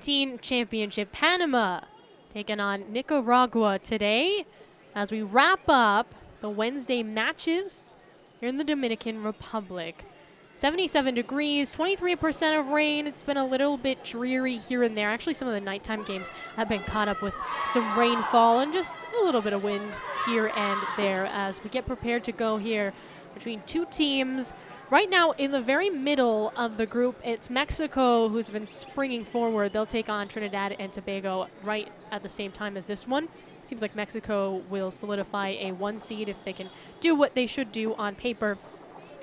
Under-17 championship. Panama taking on Nicaragua today as we wrap up the Wednesday matches here in the Dominican Republic. 77 degrees, 23% of rain. It's been a little bit dreary here and there. Actually, some of the nighttime games have been caught up with some rainfall and just a little bit of wind here and there as we get prepared to go here between two teams. Right now, in the very middle of the group, it's Mexico who's been springing forward. They'll take on Trinidad and Tobago right at the same time as this one. Seems like Mexico will solidify a 1 seed if they can do what they should do on paper.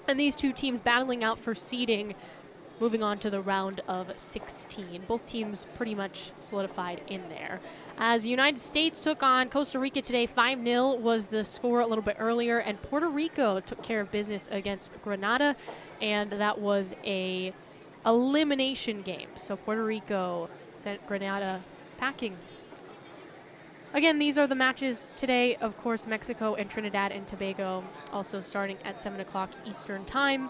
And these two teams battling out for seeding, moving on to the round of 16. Both teams pretty much solidified in there. As the United States took on Costa Rica today, 5-0 was the score a little bit earlier, and Puerto Rico took care of business against Grenada, and that was a elimination game. So Puerto Rico sent Grenada packing. Again, these are the matches today. Of course, Mexico and Trinidad and Tobago also starting at 7 o'clock Eastern time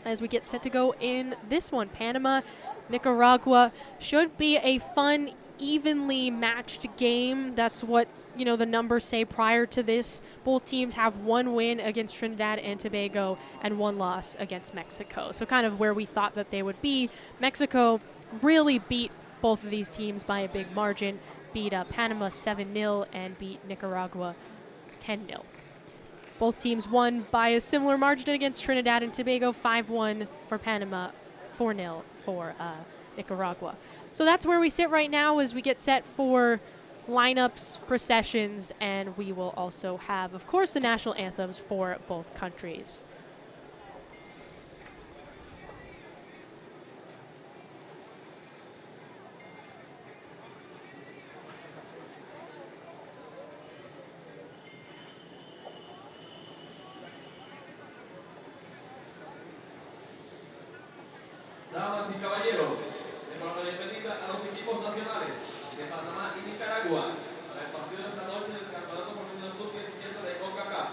as we get set to go in this one. Panama, Nicaragua should be a fun, evenly matched game. That's what, you know, the numbers say prior to this. Both teams have 1 win against Trinidad and Tobago and 1 loss against Mexico. So kind of where we thought that they would be. Mexico really beat both of these teams by a big margin. Beat Panama 7-0 and beat Nicaragua 10-0. Both teams won by a similar margin against Trinidad and Tobago, 5-1 for Panama, 4-0 for Nicaragua. So that's where we sit right now as we get set for lineups, processions, and we will also have, of course, the national anthems for both countries. Damas y caballeros, le damos la bienvenida a los equipos nacionales de Panamá y Nicaragua para el partido de esta noche del Campeonato Femenino Sub-17 de Concacaf.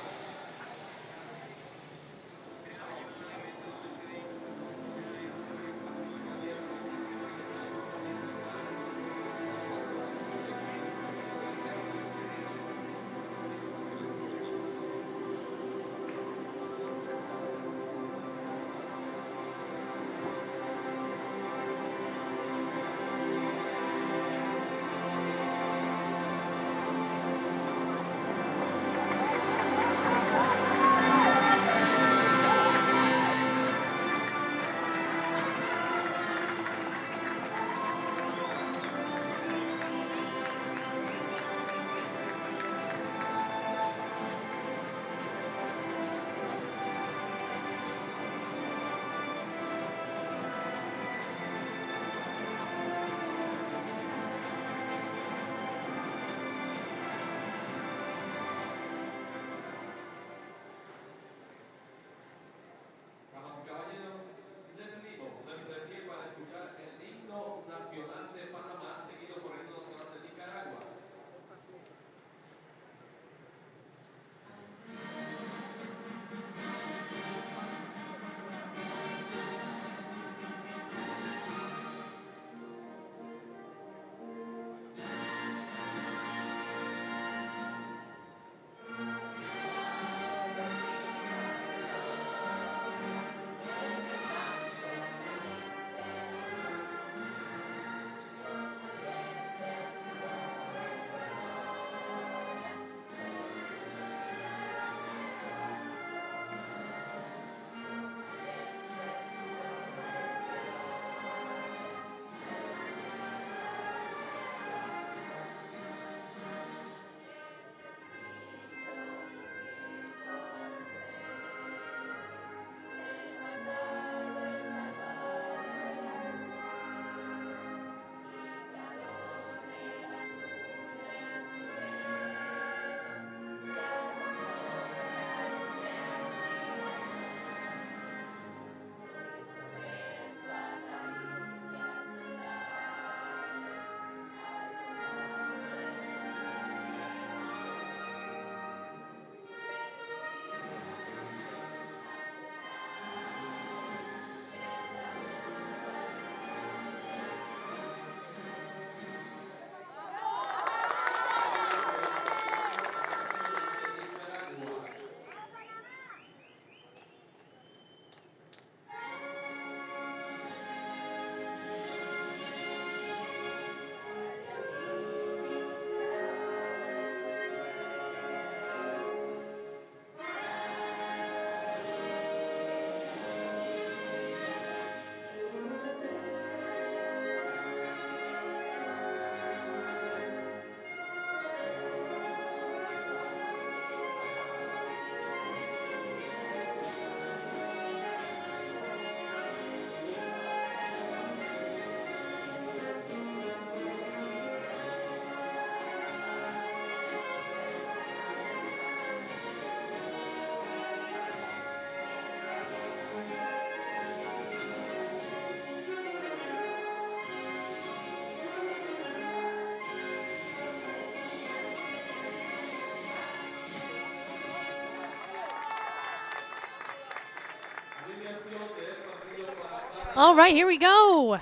All right, here we go.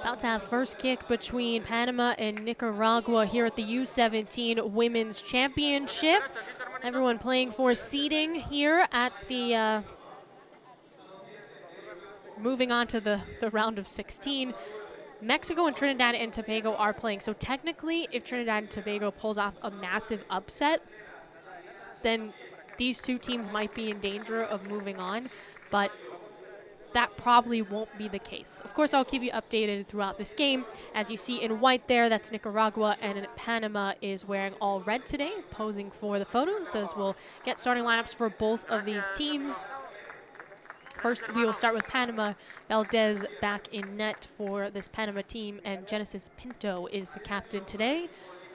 About to have first kick between Panama and Nicaragua here at the U17 Women's Championship. Everyone playing for seeding here at the, moving on to the round of 16. Mexico and Trinidad and Tobago are playing. So technically, if Trinidad and Tobago pulls off a massive upset, then these two teams might be in danger of moving on. But that probably won't be the case. Of course, I'll keep you updated throughout this game. As you see in white there, that's Nicaragua, and Panama is wearing all red today, posing for the photos, as we'll get starting lineups for both of these teams. First, we will start with Panama. Valdez back in net for this Panama team, and Genesis Pinto is the captain today.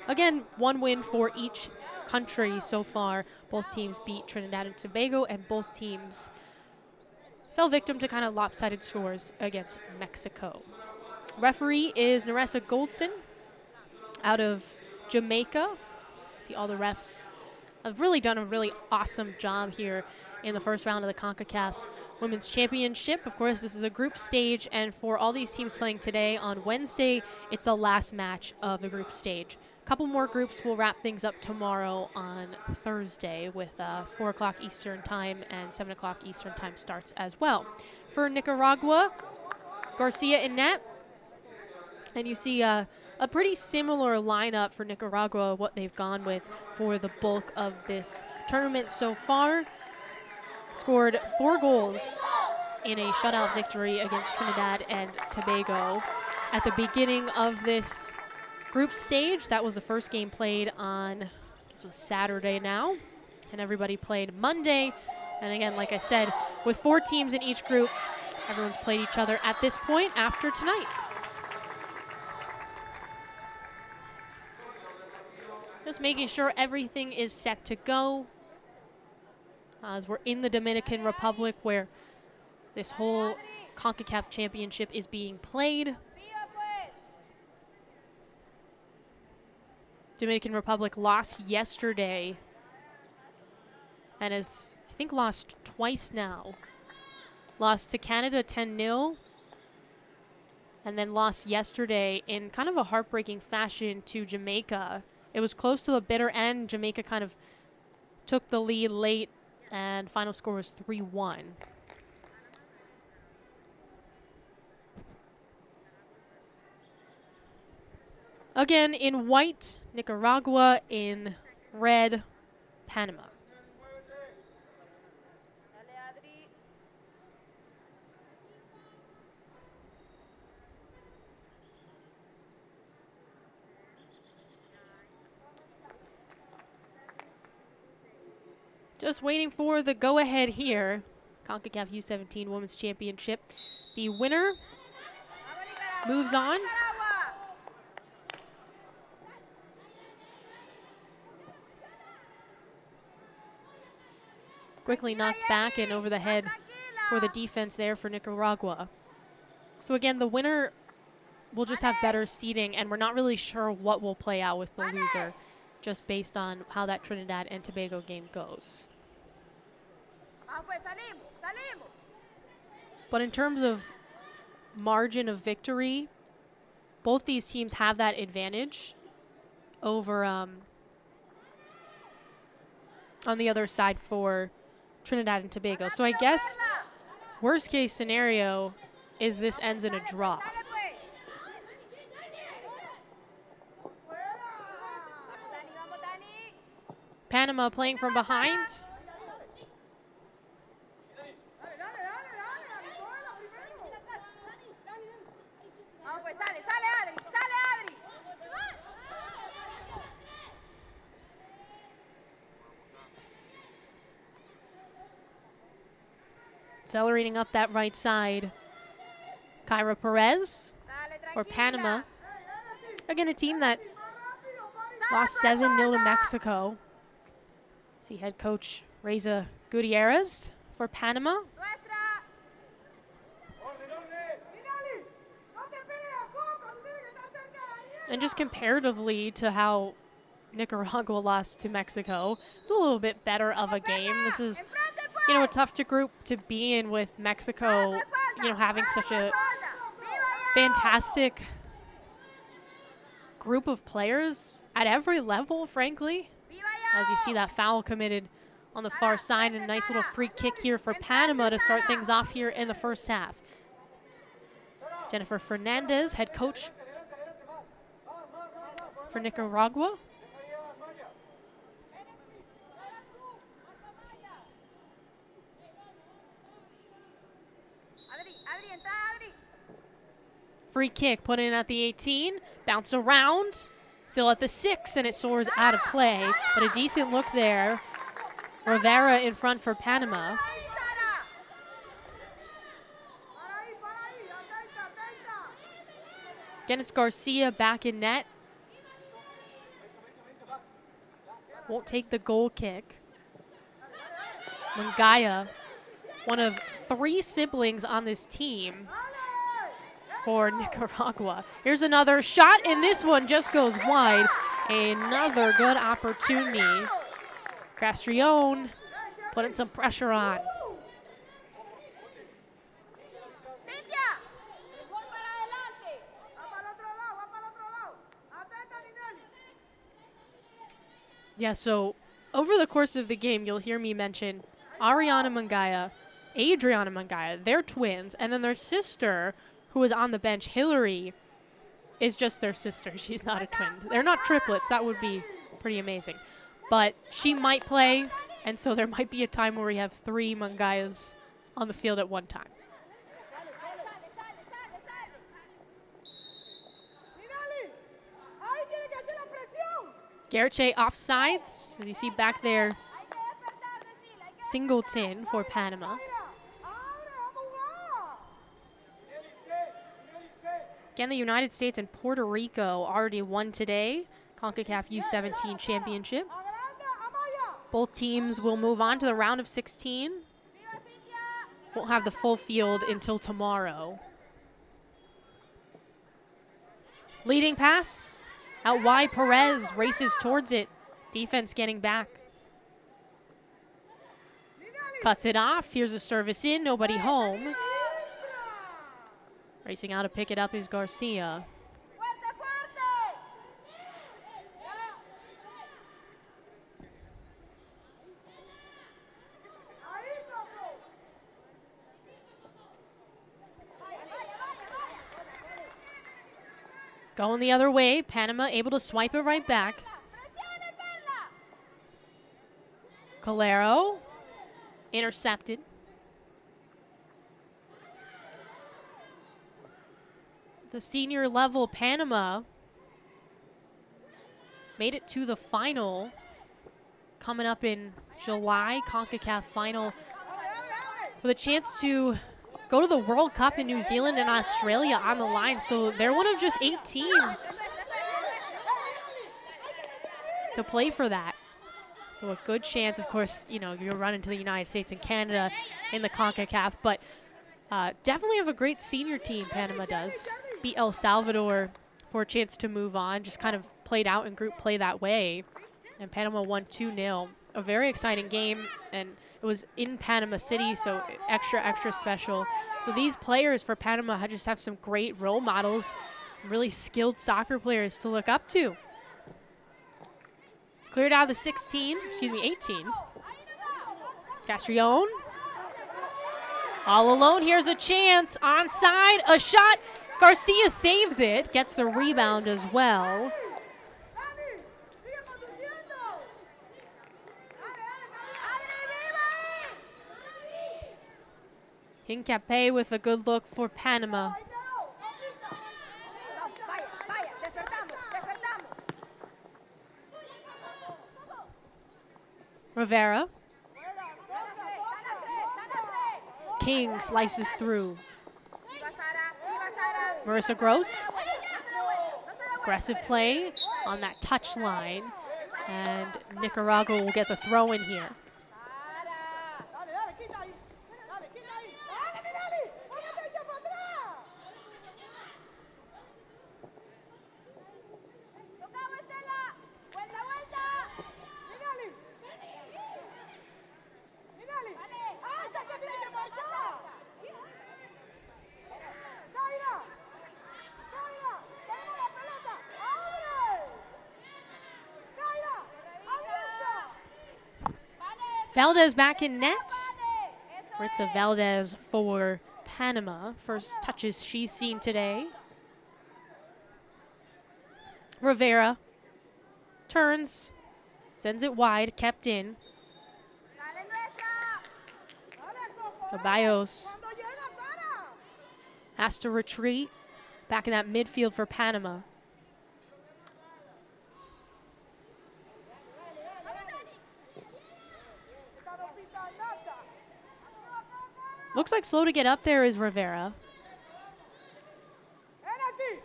Again, one win for each country so far. Both teams beat Trinidad and Tobago, and both teams fell victim to kind of lopsided scores against Mexico. Referee is Naressa Goldson out of Jamaica. See, all the refs have really done a really awesome job here in the first round of the Concacaf Women's Championship. Of course, this is a group stage, and for all these teams playing today on Wednesday, it's the last match of the group stage. A couple more groups will wrap things up tomorrow on Thursday with 4 o'clock Eastern time and 7 o'clock Eastern time starts as well. For Nicaragua, Garcia in net. And you see a pretty similar lineup for Nicaragua, what they've gone with for the bulk of this tournament so far. Scored 4 goals in a shutout victory against Trinidad and Tobago at the beginning of this group stage. That was the first game played on, this was Saturday now, and everybody played Monday. And again, like I said, with 4 teams in each group, everyone's played each other at this point after tonight. Just making sure everything is set to go as we're in the Dominican Republic, where this whole CONCACAF championship is being played. Dominican Republic lost yesterday and has, I think, lost twice now. Lost to Canada 10-0 and then lost yesterday in kind of a heartbreaking fashion to Jamaica. It was close to the bitter end. Jamaica kind of took the lead late, and final score was 3-1. Again, in white, Nicaragua. In red, Panama. Just waiting for the go-ahead here. CONCACAF U17 Women's Championship. The winner moves on. Quickly knocked back and over the head for the defense there for Nicaragua. So again, the winner will just have better seeding, and we're not really sure what will play out with the loser, just based on how that Trinidad and Tobago game goes. But in terms of margin of victory, both these teams have that advantage over on the other side for Trinidad and Tobago. So I guess worst case scenario is this ends in a draw. Panama playing from behind. Accelerating up that right side, Kyra Perez for Panama. Again, a team that lost 7-0 to Mexico. See head coach Reza Gutierrez for Panama. And just comparatively to how Nicaragua lost to Mexico, it's a little bit better of a game. This is, you know, a tough group to be in, with Mexico, having such a fantastic group of players at every level, frankly. As you see that foul committed on the far side, and a nice little free kick here for Panama to start things off here in the first half. Jennifer Fernandez, head coach for Nicaragua. Free kick put in at the 18, bounce around, still at the 6, and it soars out of play, but a decent look there. Rivera in front for Panama. Again, it's Garcia back in net. Won't take the goal kick. Mangaya, one of 3 siblings on this team for Nicaragua. Here's another shot, and this one just goes wide. Another good opportunity. Castrillon putting some pressure on. Yeah, so over the course of the game, you'll hear me mention Ariana Mangaya, Adriana Mangaya. They're twins, and then their sister, who is on the bench, Hillary, is just their sister. She's not a twin. They're not triplets. That would be pretty amazing. But she might play, and so there might be a time where we have 3 Mangayas on the field at one time. Garche offsides, as you see back there, Singleton for Panama. Again, the United States and Puerto Rico already won today, Concacaf U17 championship. Both teams will move on to the round of 16. Won't have the full field until tomorrow. Leading pass. Out wide, Perez races towards it. Defense getting back. Cuts it off. Here's a service in. Nobody home. Racing out to pick it up is Garcia. Going the other way, Panama able to swipe it right back. Calero, intercepted. The senior level Panama made it to the final. Coming up in July, Concacaf final, with a chance to go to the World Cup in New Zealand and Australia on the line. So they're one of just 8 teams to play for that. So a good chance, of course, you'll run into the United States and Canada in the CONCACAF, but definitely have a great senior team, Panama does. Beat El Salvador for a chance to move on, just kind of played out in group play that way. And Panama won 2-0. A very exciting game, and it was in Panama City, so extra special. So these players for Panama just have some great role models, some really skilled soccer players to look up to. Cleared out of the 18. Castrillon. All alone, here's a chance. Onside, a shot. Garcia saves it, gets the rebound as well. Hincapié with a good look for Panama. Rivera. King slices through. Marissa Gross. Aggressive play on that touch line. And Nicaragua will get the throw in here. Valdez back in net. Ritza Valdez for Panama. First touches she's seen today. Rivera turns, sends it wide, kept in. Ceballos has to retreat back in that midfield for Panama. Looks like slow to get up there is Rivera.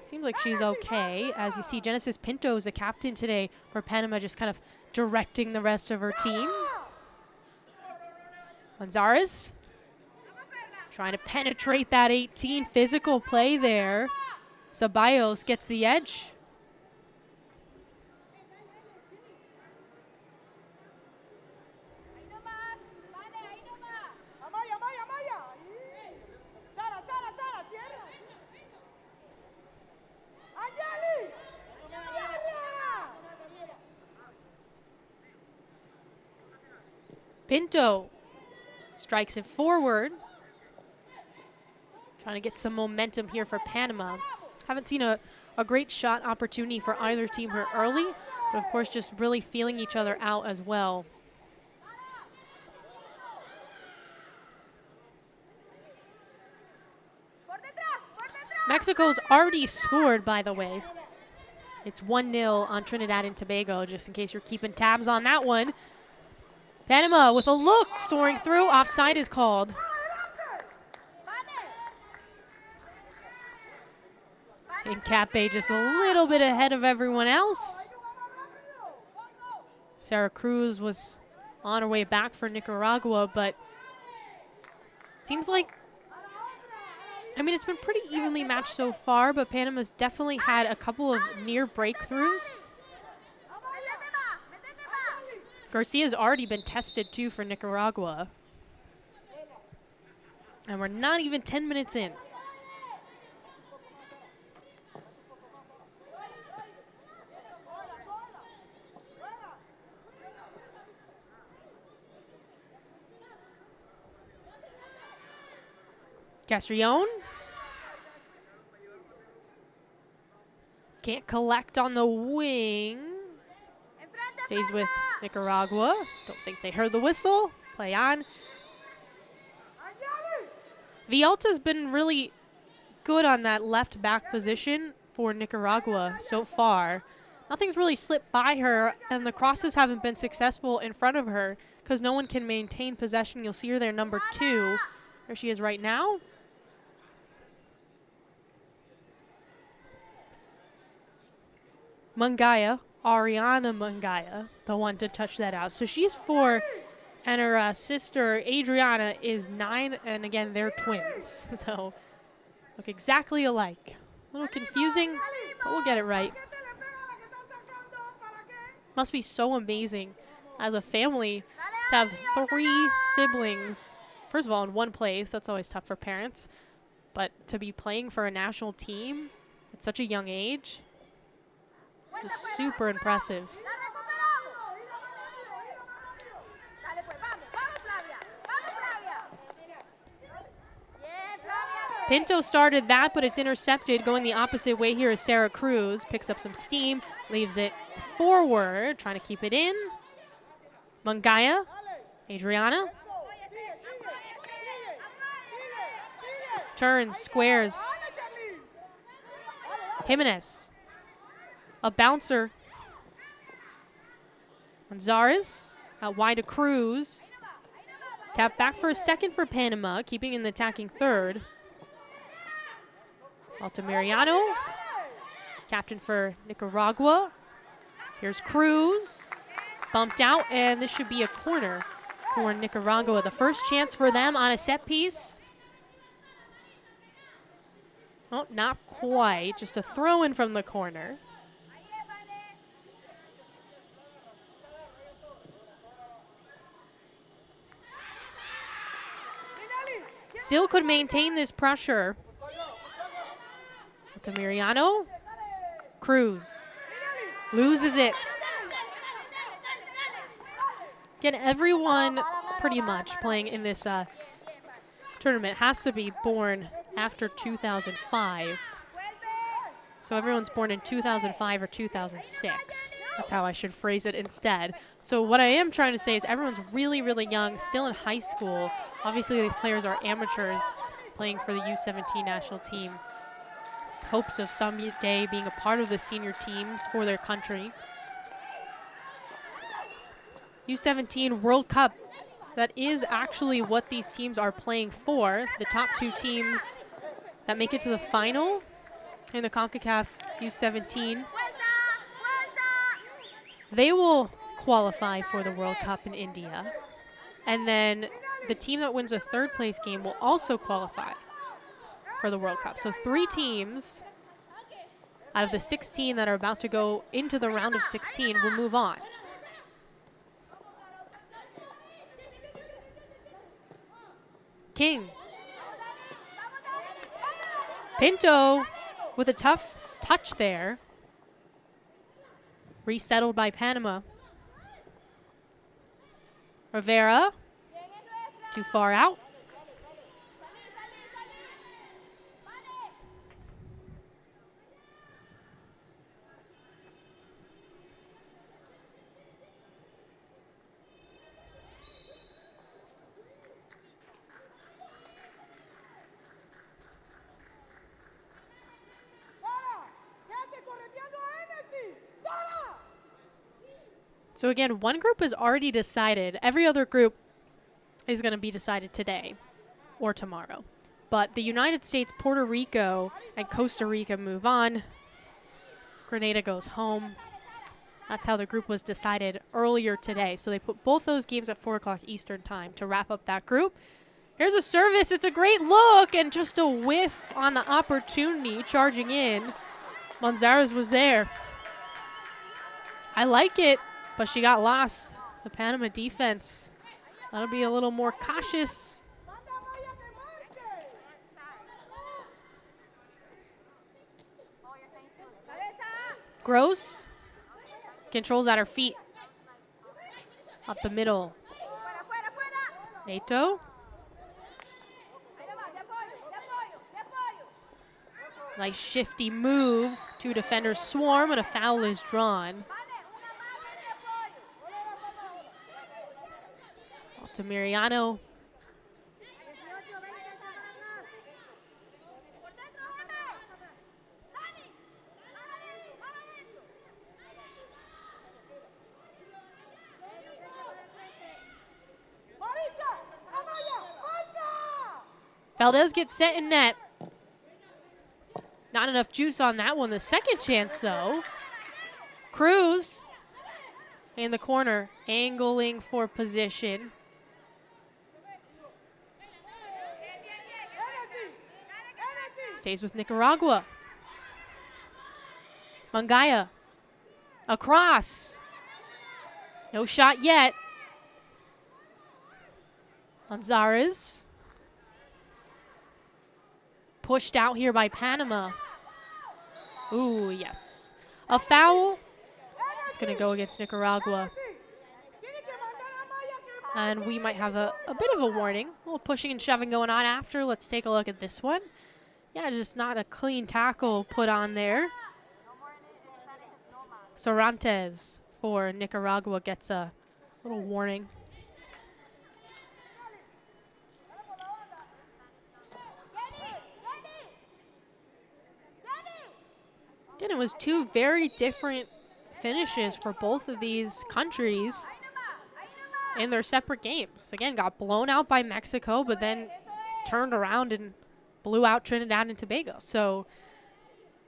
Seems like she's okay. As you see, Genesis Pinto is the captain today for Panama, just kind of directing the rest of her team. Gonzalez trying to penetrate that 18. Physical play there. Ceballos gets the edge. Pinto strikes it forward. Trying to get some momentum here for Panama. Haven't seen a great shot opportunity for either team here early, but of course just really feeling each other out as well. Mexico's already scored, by the way. It's 1-0 on Trinidad and Tobago, just in case you're keeping tabs on that one. Panama with a look, soaring through. Offside is called. And Cape just a little bit ahead of everyone else. Sarah Cruz was on her way back for Nicaragua, but it seems like, I mean, it's been pretty evenly matched so far, but Panama's definitely had a couple of near breakthroughs. Garcia's already been tested too for Nicaragua. And we're not even 10 minutes in. Castrillon can't collect on the wing. Stays with Nicaragua. Don't think they heard the whistle. Play on. Villalta's been really good on that left back position for Nicaragua so far. Nothing's really slipped by her, and the crosses haven't been successful in front of her because no one can maintain possession. You'll see her there, number 2. There she is right now. Mungaya, Ariana Mungaya, the one to touch that out. So she's 4, and her sister Adriana is 9, and again, they're twins. So look exactly alike. A little confusing, but we'll get it right. Must be so amazing as a family to have 3 siblings. First of all, in one place, that's always tough for parents. But to be playing for a national team at such a young age, just super impressive. Pinto started that, but it's intercepted. Going the opposite way here is Sarah Cruz. Picks up some steam, leaves it forward, trying to keep it in. Mungaya, Adriana. Turns, squares. Jimenez. A bouncer. Gonzalez out wide to Cruz. Tap back for a second for Panama, keeping in the attacking third. Altamirano, captain for Nicaragua. Here's Cruz. Bumped out, and this should be a corner for Nicaragua. The first chance for them on a set piece. Oh, not quite. Just a throw in from the corner. Still could maintain this pressure. Altamirano. Cruz. Loses it. Again, everyone pretty much playing in this tournament has to be born after 2005. So everyone's born in 2005 or 2006. That's how I should phrase it instead. So what I am trying to say is everyone's really, really young, still in high school. Obviously, these players are amateurs playing for the U17 national team. Hopes of someday being a part of the senior teams for their country. U17 World Cup, that is actually what these teams are playing for. The top two teams that make it to the final in the Concacaf U17, they will qualify for the World Cup in India. And then the team that wins a third place game will also qualify for the World Cup. So 3 teams out of the 16 that are about to go into the round of 16 will move on. King. Pinto with a tough touch there. Resettled by Panama. Rivera. Too far out. So again, one group is already decided. Every other group is going to be decided today or tomorrow. But the United States, Puerto Rico, and Costa Rica move on. Grenada goes home. That's how the group was decided earlier today. So they put both those games at 4 o'clock Eastern time to wrap up that group. Here's a service. It's a great look, and just a whiff on the opportunity charging in. Manzarres was there. I like it. But she got lost. The Panama defense. That'll be a little more cautious. Gross controls at her feet. Up the middle. Nato. Nice shifty move. 2 defenders swarm and a foul is drawn. Panamericano. Valdez gets set in net. Not enough juice on that one. The second chance, though. Cruz in the corner, angling for position. Stays with Nicaragua. Mangaya. Across. No shot yet. Manzarres. Pushed out here by Panama. Ooh, yes. A foul. It's going to go against Nicaragua. And we might have a bit of a warning. A little pushing and shoving going on after. Let's take a look at this one. Yeah, just not a clean tackle put on there. Sorantes for Nicaragua gets a little warning. And it was 2 very different finishes for both of these countries in their separate games. Again, got blown out by Mexico, but then turned around and blew out Trinidad and Tobago. So,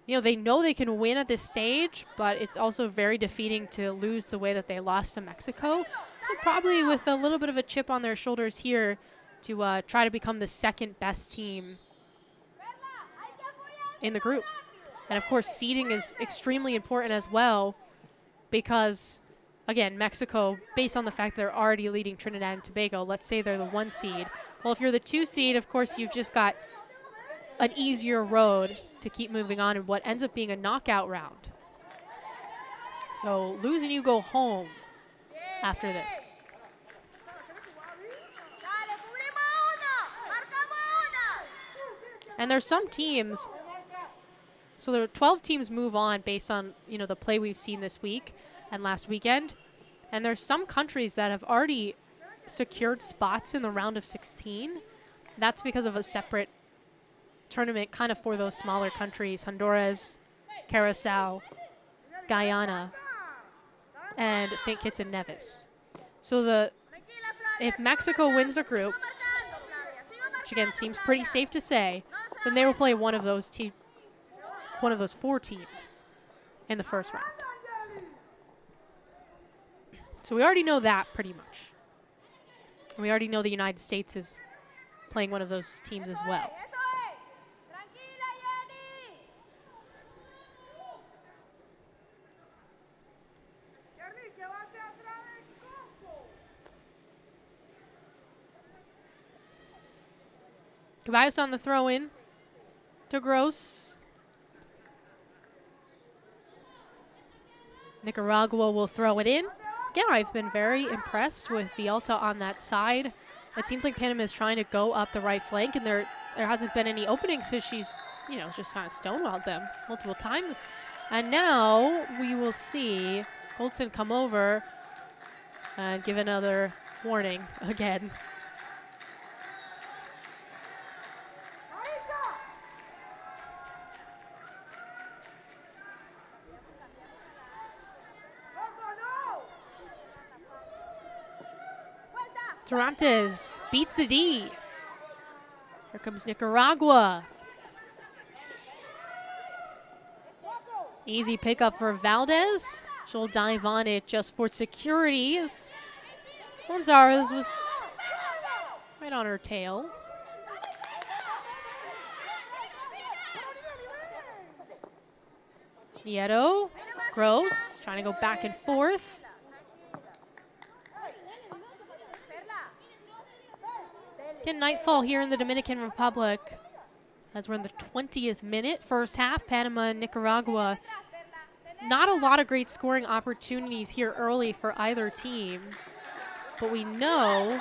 you know, they know they can win at this stage, but it's also very defeating to lose the way that they lost to Mexico. So probably with a little bit of a chip on their shoulders here to try to become the second best team in the group. And of course, seeding is extremely important as well because, again, Mexico, based on the fact they're already leading Trinidad and Tobago, let's say they're the 1 seed. Well, if you're the 2 seed, of course, you've just got an easier road to keep moving on in what ends up being a knockout round. So lose and you go home after this. And there's some teams, so there are 12 teams move on based on, you know, the play we've seen this week and last weekend. And there's some countries that have already secured spots in the round of 16. That's because of a separate tournament kind of for those smaller countries, Honduras, Curacao, Guyana, and St. Kitts and Nevis. So if Mexico wins a group, which again seems pretty safe to say, then they will play one of those 4 teams in the first round. So we already know that pretty much. And we already know the United States is playing one of those teams as well. Caballos on the throw-in to Gross. Nicaragua will throw it in. Again, I've been very impressed with Villalta on that side. It seems like Panama is trying to go up the right flank, and there hasn't been any openings, so she's, you know, just kind of stonewalled them multiple times. And now we will see Goldson come over and give another warning again. Dorantes beats the D. Here comes Nicaragua. Easy pickup for Valdez. She'll dive on it just for security. Gonzalez was right on her tail. Nieto, Gross, trying to go back and forth. Nightfall here in the Dominican Republic as we're in the 20th minute. First half, Panama and Nicaragua. Not a lot of great scoring opportunities here early for either team, but we know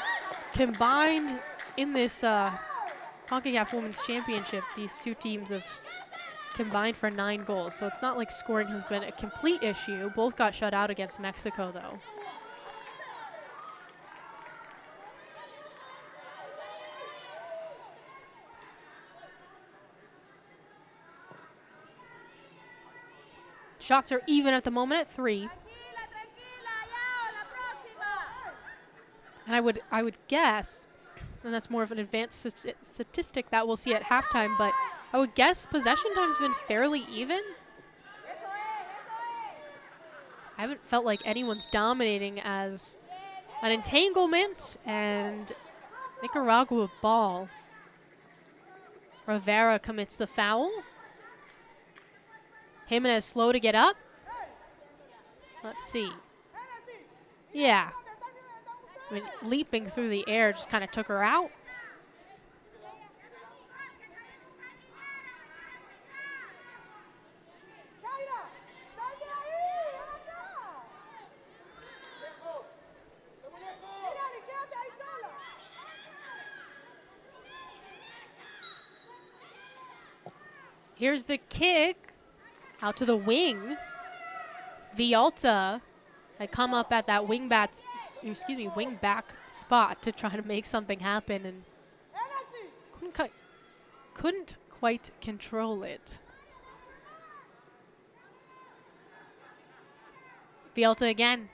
combined in this Concacaf Women's Championship, these two teams have combined for 9 goals. So it's not like scoring has been a complete issue. Both got shut out against Mexico, though. Shots are even at the moment at 3. And I would guess, and that's more of an advanced statistic that we'll see at halftime, but I would guess possession time's been fairly even. I haven't felt like anyone's dominating as an entanglement, and Nicaragua ball. Rivera commits the foul. Jimenez slow to get up. Let's see. Yeah. I mean, leaping through the air just kind of took her out. Here's the kick. Out to the wing. Villalta had come up at that wing back spot to try to make something happen and couldn't quite control it. Villalta again.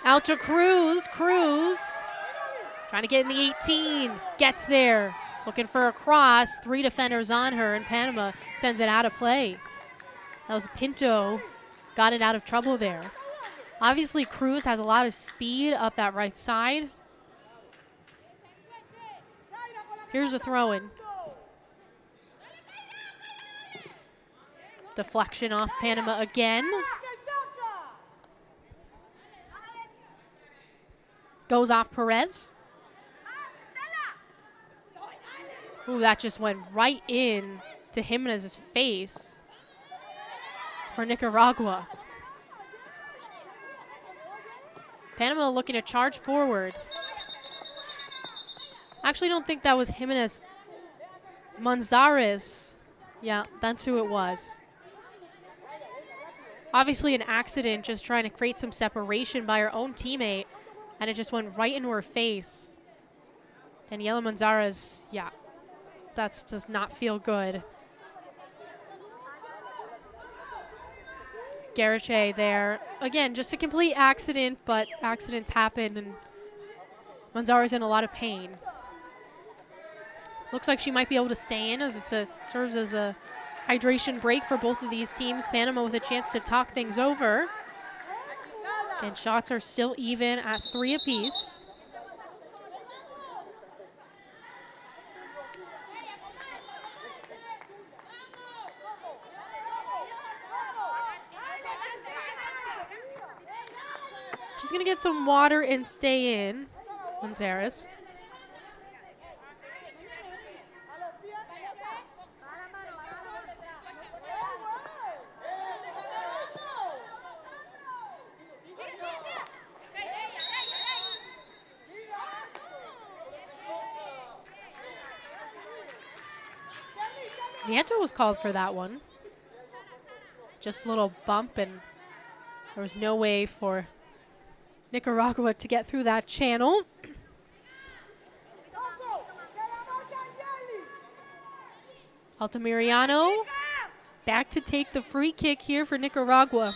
Out to Cruz. Cruz trying to get in the 18. Gets there. Looking for a cross. 3 defenders on her, and Panama sends it out of play. That was Pinto. Got it out of trouble there. Obviously, Cruz has a lot of speed up that right side. Here's a throw-in. Deflection off Panama again. Goes off Perez. Ooh, that just went right in to Jimenez's face. for Nicaragua. Panama looking to charge forward. Actually, don't think that was Jimenez. Manzarez. Yeah, that's who it was. Obviously an accident, just trying to create some separation by her own teammate, and it just went right into her face. Daniela Manzarez, yeah, that does not feel good. Garache there. Again, just a complete accident, but accidents happen, and Manzarez in a lot of pain. Looks like she might be able to stay in as it serves as a hydration break for both of these teams. Panama with a chance to talk things over. And shots are still even at 3 apiece. She's going to get some water and stay in, Manzarez. Nieto was called for that one. Just a little bump, and there was no way for Nicaragua to get through that channel. Altamirano back to take the free kick here for Nicaragua.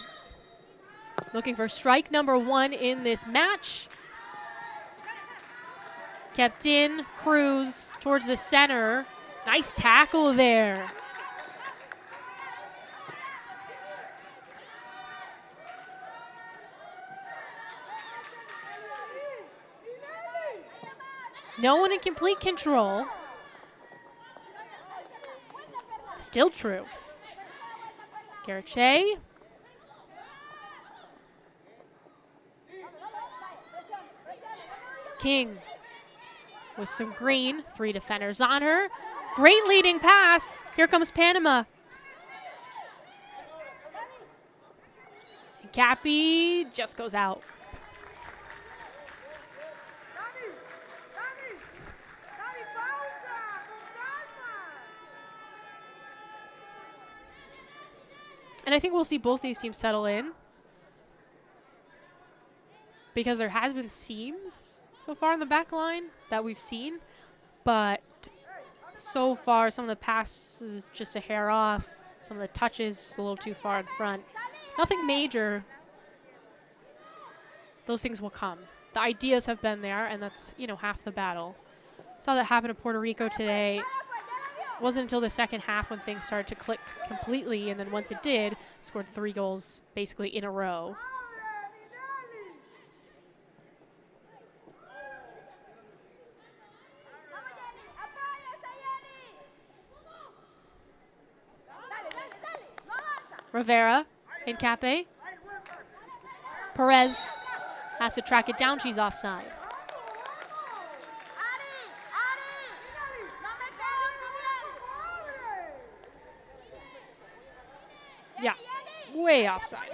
Looking for strike number 1 in this match. Kept in, Cruz towards the center. Nice tackle there. No one in complete control. Still true. Garache. King with some green. 3 defenders on her. Great leading pass. Here comes Panama. Cappy just goes out. And I think we'll see both these teams settle in, because there has been seams so far in the back line that we've seen, but so far some of the passes just a hair off, some of the touches just a little too far in front. Nothing major. Those things will come. The ideas have been there, and that's, you know, half the battle. Saw that happen to Puerto Rico today. It wasn't until the second half when things started to click completely, and then once it did, scored 3 goals basically in a row. Rivera in Cape. Perez has to track it down. She's offside. Yeah, way offside.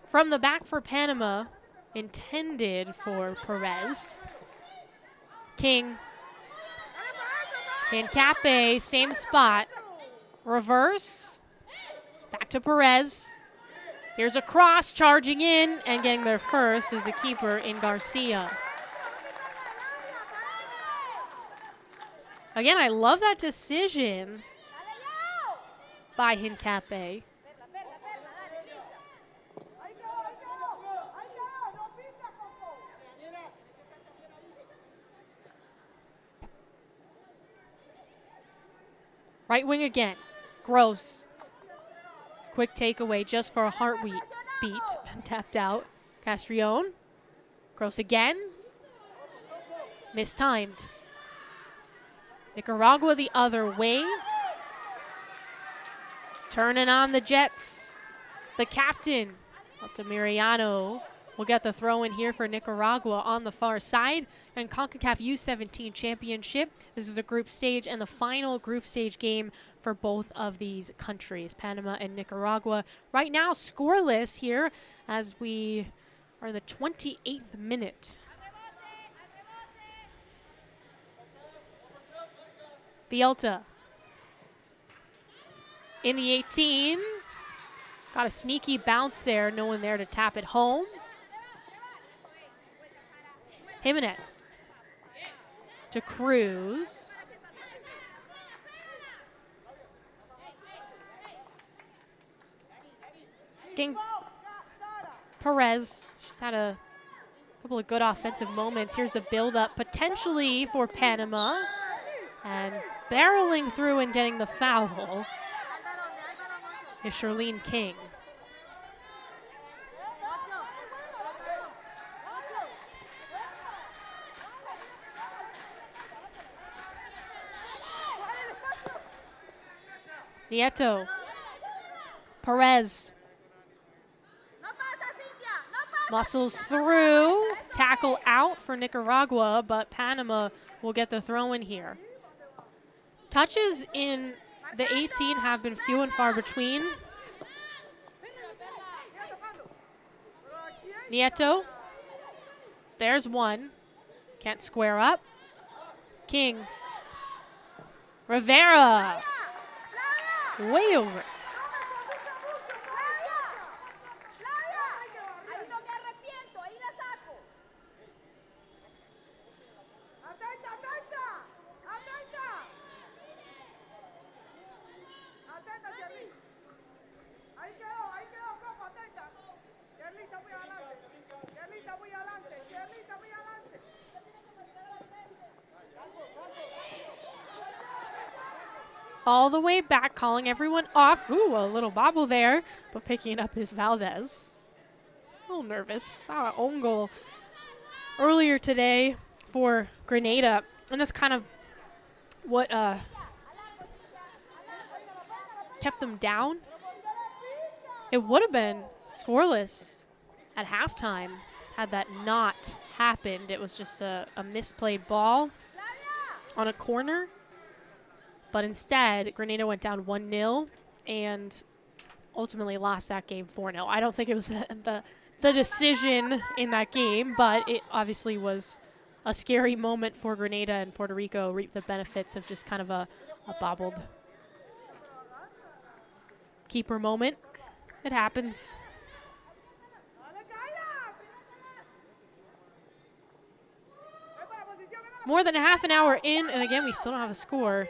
From the back for Panama, intended for Perez. King. And Cape, same spot. Reverse. Back to Perez. Here's a cross, charging in, and getting there first is the keeper in Garcia. Again, I love that decision by Hincape. Right wing again. Gross. Quick takeaway just for a heartbeat. beat. Tapped out. Castrillon. Gross again. Mistimed. Nicaragua the other way. Turning on the Jets. The captain, Panamericano, will get the throw in here for Nicaragua on the far side. And Concacaf U17 Championship. This is a group stage and the final group stage game for both of these countries, Panama and Nicaragua. Right now, scoreless here as we are in the 28th minute. Bielta in the 18. Got a sneaky bounce there, no one there to tap it home. Jimenez to Cruz. Getting Perez, she's had a couple of good offensive moments. Here's the build-up potentially for Panama. And barreling through and getting the foul is Charlene King. Nieto. Perez. Muscles through. Tackle out for Nicaragua, but Panama will get the throw in here. Touches in the 18 have been few and far between. Nieto. There's one. Can't square up. King. Rivera. Way over. All the way back, calling everyone off. Ooh, a little bobble there, but picking it up is Valdez. A little nervous. Saw an own goal earlier today for Grenada, and that's kind of what kept them down. It would have been scoreless at halftime had that not happened. It was just a misplayed ball on a corner. But instead, Grenada went down 1-0 and ultimately lost that game 4-0. I don't think it was the decision in that game, but it obviously was a scary moment for Grenada, and Puerto Rico reaped the benefits of just kind of a bobbled keeper moment. It happens. More than a half an hour in, and again, we still don't have a score.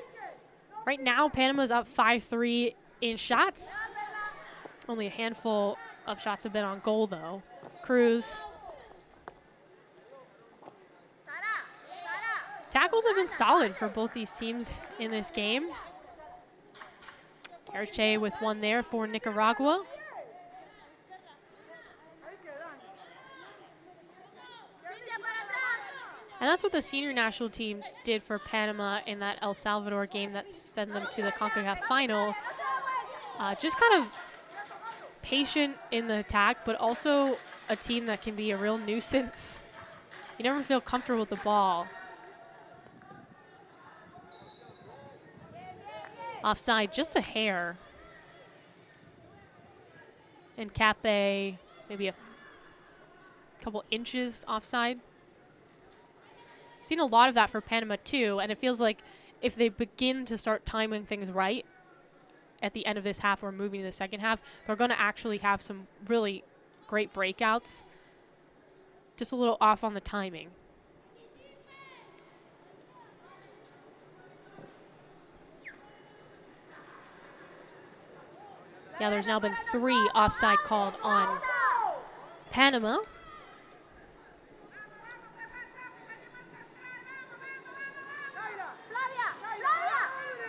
Right now, Panama's up 5-3 in shots. Only a handful of shots have been on goal, though. Cruz. Tackles have been solid for both these teams in this game. Garche with one there for Nicaragua. And that's what the senior national team did for Panama in that El Salvador game that sent them to the Concacaf final. Just kind of patient in the attack, but also a team that can be a real nuisance. You never feel comfortable with the ball. Offside, just a hair. And Cape, maybe a couple inches offside. Seen a lot of that for Panama too, and it feels like if they begin to start timing things right at the end of this half or moving to the second half, they're going to actually have some really great breakouts. Just a little off on the timing. Yeah, there's now been 3 offside called on Panama.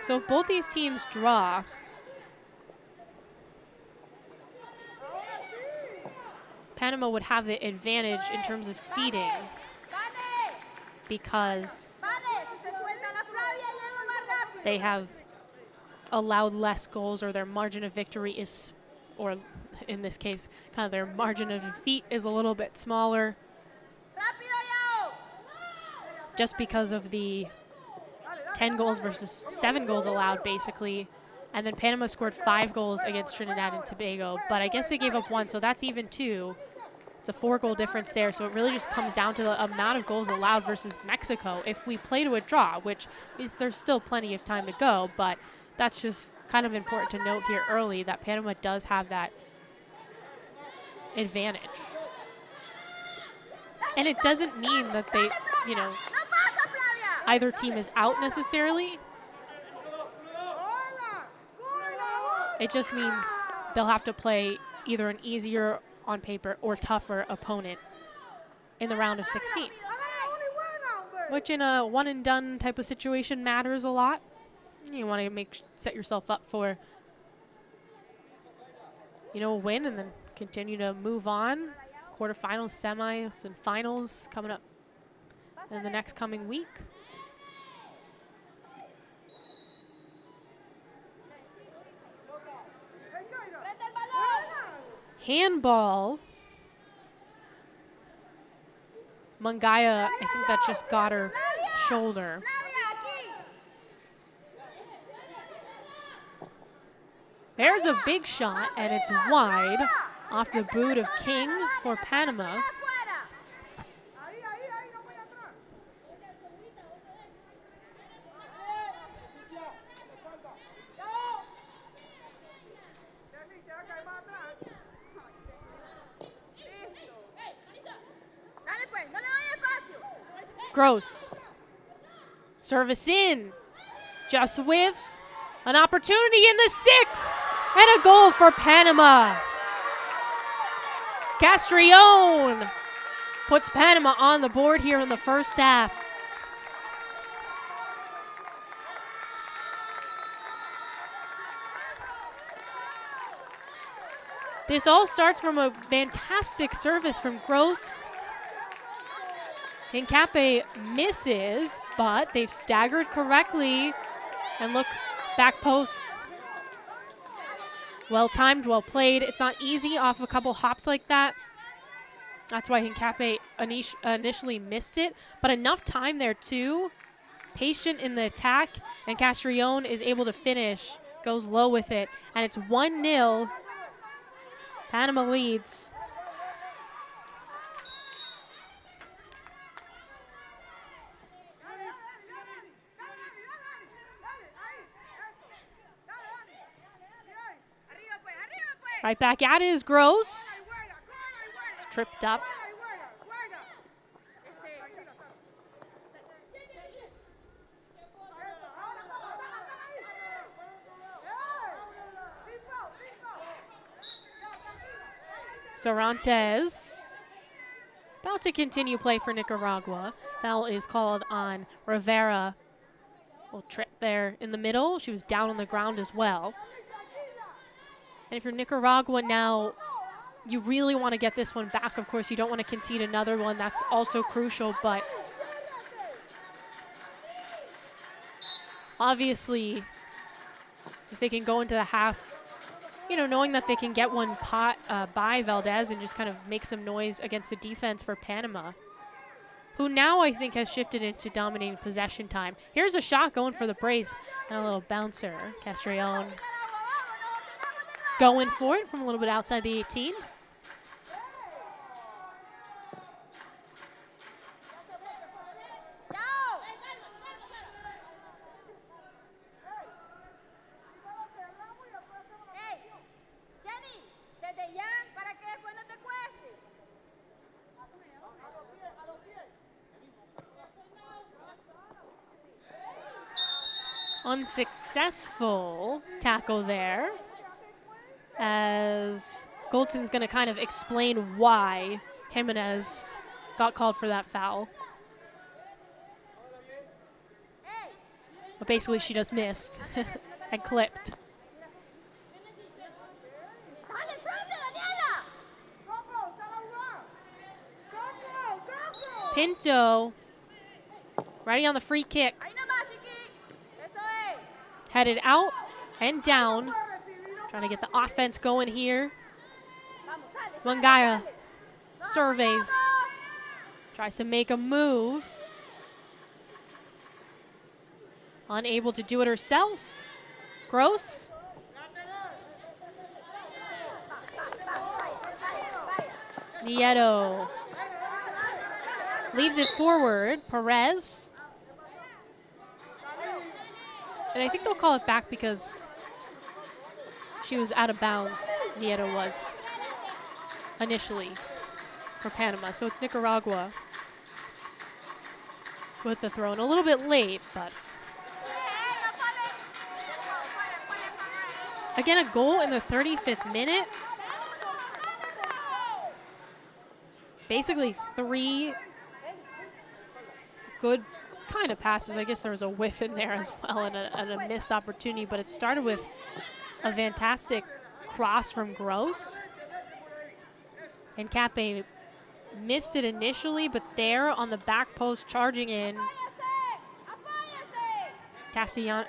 So if both these teams draw, Panama would have the advantage in terms of seeding because they have allowed less goals, or their margin of victory is, or in this case, kind of their margin of defeat is a little bit smaller just because of the 10 goals versus 7 goals allowed, basically. And then Panama scored 5 goals against Trinidad and Tobago, but I guess they gave up 1, so that's even 2. It's a 4-goal difference there, so it really just comes down to the amount of goals allowed versus Mexico. If we play to a draw, which is there's still plenty of time to go, but that's just kind of important to note here early that Panama does have that advantage. And it doesn't mean that they, you know, either team is out necessarily. It just means they'll have to play either an easier on paper or tougher opponent in the round of 16, which in a one and done type of situation matters a lot. You want to set yourself up for, you know, a win and then continue to move on. Quarterfinals, semis, and finals coming up in the next coming week. Handball. Mangaya, I think that just got her shoulder. There's a big shot, and it's wide off the boot of King for Panama. Gross. Service in. Just whiffs. An opportunity in the 6. And a goal for Panama. Castrillon puts Panama on the board here in the first half. This all starts from a fantastic service from Gross. Hincape misses, but they've staggered correctly. And look, back post. Well timed, well played. It's not easy off a couple hops like that. That's why Hincape initially missed it. But enough time there too. Patient in the attack, and Castrillon is able to finish. Goes low with it, and it's 1-0. Panama leads. Right back at it is Gross. It's tripped up. Cervantes about to continue play for Nicaragua. Foul is called on Rivera. Little trip there in the middle. She was down on the ground as well. And if you're Nicaragua now, you really want to get this one back. Of course, you don't want to concede another one. That's also crucial, but obviously, if they can go into the half, you know, knowing that they can get one pot by Valdez and just kind of make some noise against the defense for Panama, who now I think has shifted into dominating possession time. Here's a shot going for the brace and a little bouncer. Castrillon going for it from a little bit outside the 18. Unsuccessful tackle there, as Goldton's going to kind of explain why Jimenez got called for that foul. But basically she just missed and clipped. Pinto, ready on the free kick. Headed out and down. Trying to get the offense going here. Wangaya surveys. Tries to make a move. Unable to do it herself. Gross. Nieto leaves it forward. Perez. And I think they'll call it back because she was out of bounds. Nieto was initially for Panama. So it's Nicaragua with the throw in. A little bit late, but again, a goal in the 35th minute. Basically 3 good kind of passes. I guess there was a whiff in there as well and a missed opportunity, but it started with a fantastic cross from Gross. And Cape missed it initially, but there on the back post charging in. Castellan.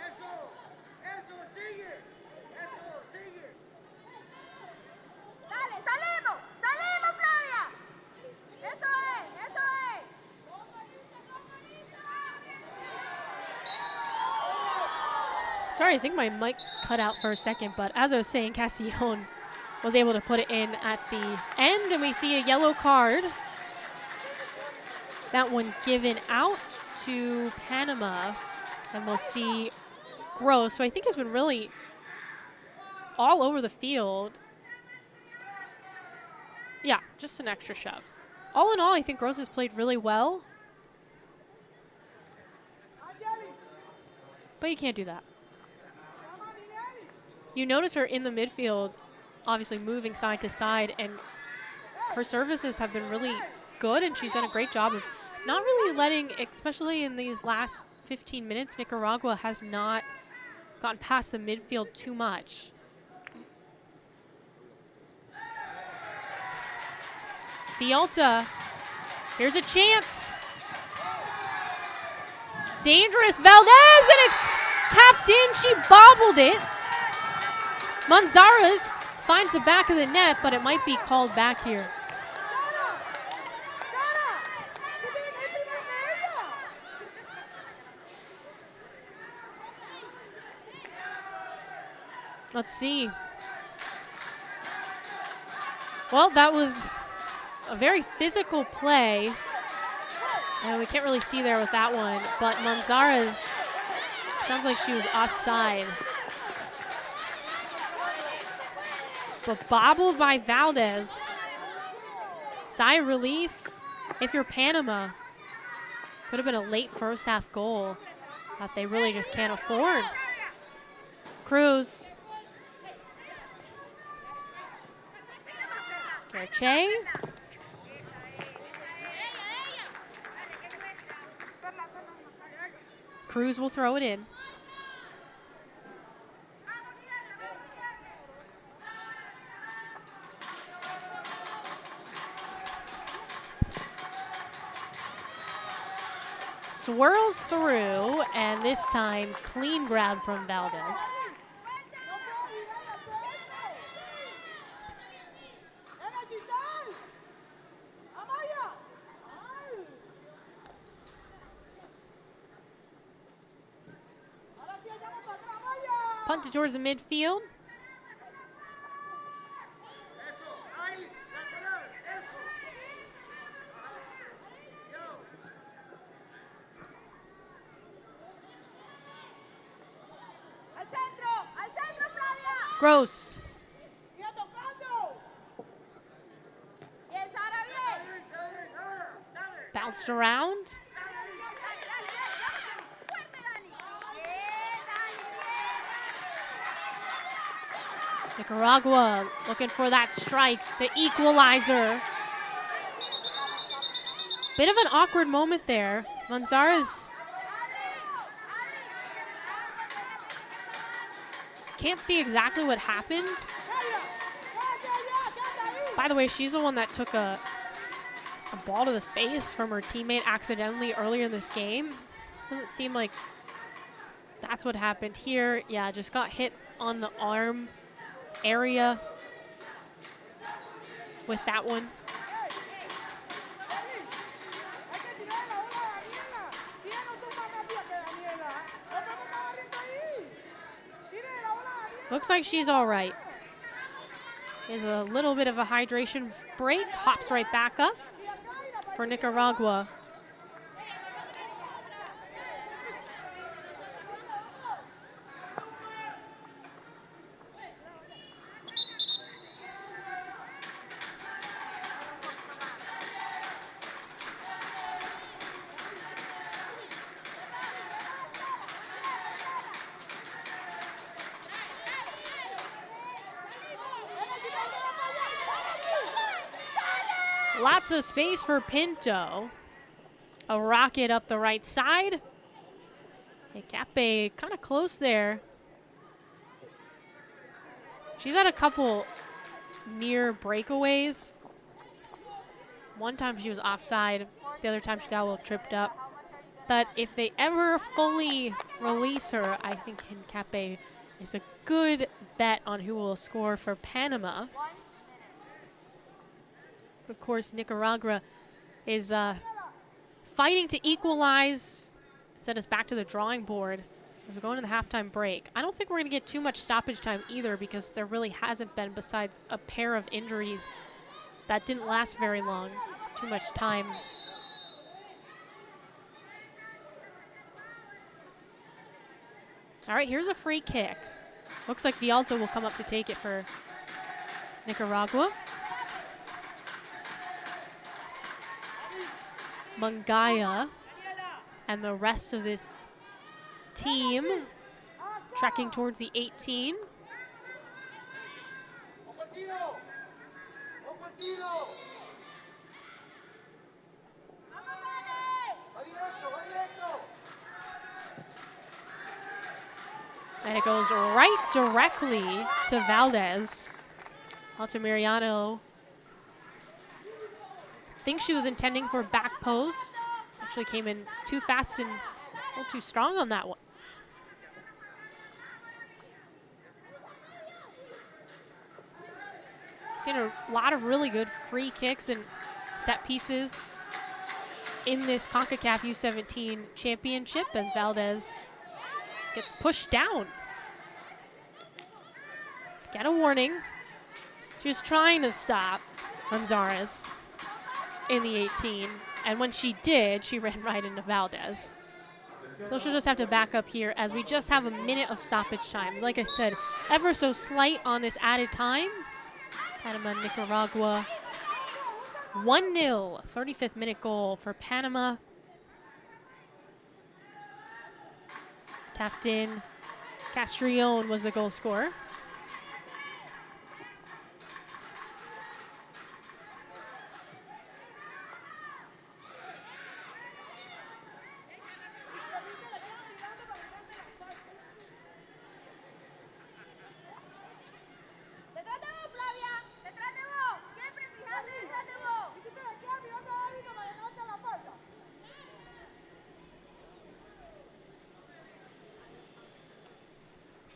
Sorry, I think my mic cut out for a second, but as I was saying, Castellan was able to put it in at the end, and we see a yellow card. That one given out to Panama, and we'll see Gross, who I think has been really all over the field. Yeah, just an extra shove. All in all, I think Gross has played really well. But you can't do that. You notice her in the midfield, obviously moving side to side, and her services have been really good, and she's done a great job of not really letting, especially in these last 15 minutes, Nicaragua has not gotten past the midfield too much. Fialta, here's a chance. Dangerous, Valdez, and it's tapped in, she bobbled it. Manzarres finds the back of the net, but it might be called back here. Let's see. Well, that was a very physical play. And we can't really see there with that one, but Manzarres sounds like she was offside. But bobbled by Valdez. Sigh of relief if you're Panama. Could have been a late first half goal that they really just can't afford. Cruz. Garche. Cruz will throw it in. Swirls through, and this time clean grab from Valdez. Punted towards the midfield. Gross. Bounced around. Nicaragua looking for that strike, the equalizer. Bit of an awkward moment there. Manzarres can't see exactly what happened. By the way, she's the one that took a a ball to the face from her teammate accidentally earlier in this game. Doesn't seem like that's what happened here. Yeah, just got hit on the arm area with that one. Looks like she's all right. There's a little bit of a hydration break. Hops right back up for Nicaragua. Lots of space for Pinto. A rocket up the right side. Hey, Cape kind of close there. She's had a couple near breakaways. One time she was offside. The other time she got a little tripped up. But if they ever fully release her, I think Cape is a good bet on who will score for Panama. Of course, Nicaragua is fighting to equalize, send us back to the drawing board as we're going to the halftime break. I don't think we're going to get too much stoppage time either because there really hasn't been, besides a pair of injuries that didn't last very long, too much time. All right, here's a free kick. Looks like Vialta will come up to take it for Nicaragua. Mangaya and the rest of this team tracking towards the 18. And it goes right directly to Valdez. Panamericano thinks she was intending for back post. Actually came in too fast and a little too strong on that one. Seen a lot of really good free kicks and set pieces in this Concacaf U17 championship as Valdez gets pushed down. Get a warning. She was trying to stop Gonzalez in the 18, and when she did, she ran right into Valdez. So she'll just have to back up here as we just have a minute of stoppage time. Like I said, ever so slight on this added time. Panama, Nicaragua, 1-0, 35th minute goal for Panama. Tapped in, Castrillon was the goal scorer.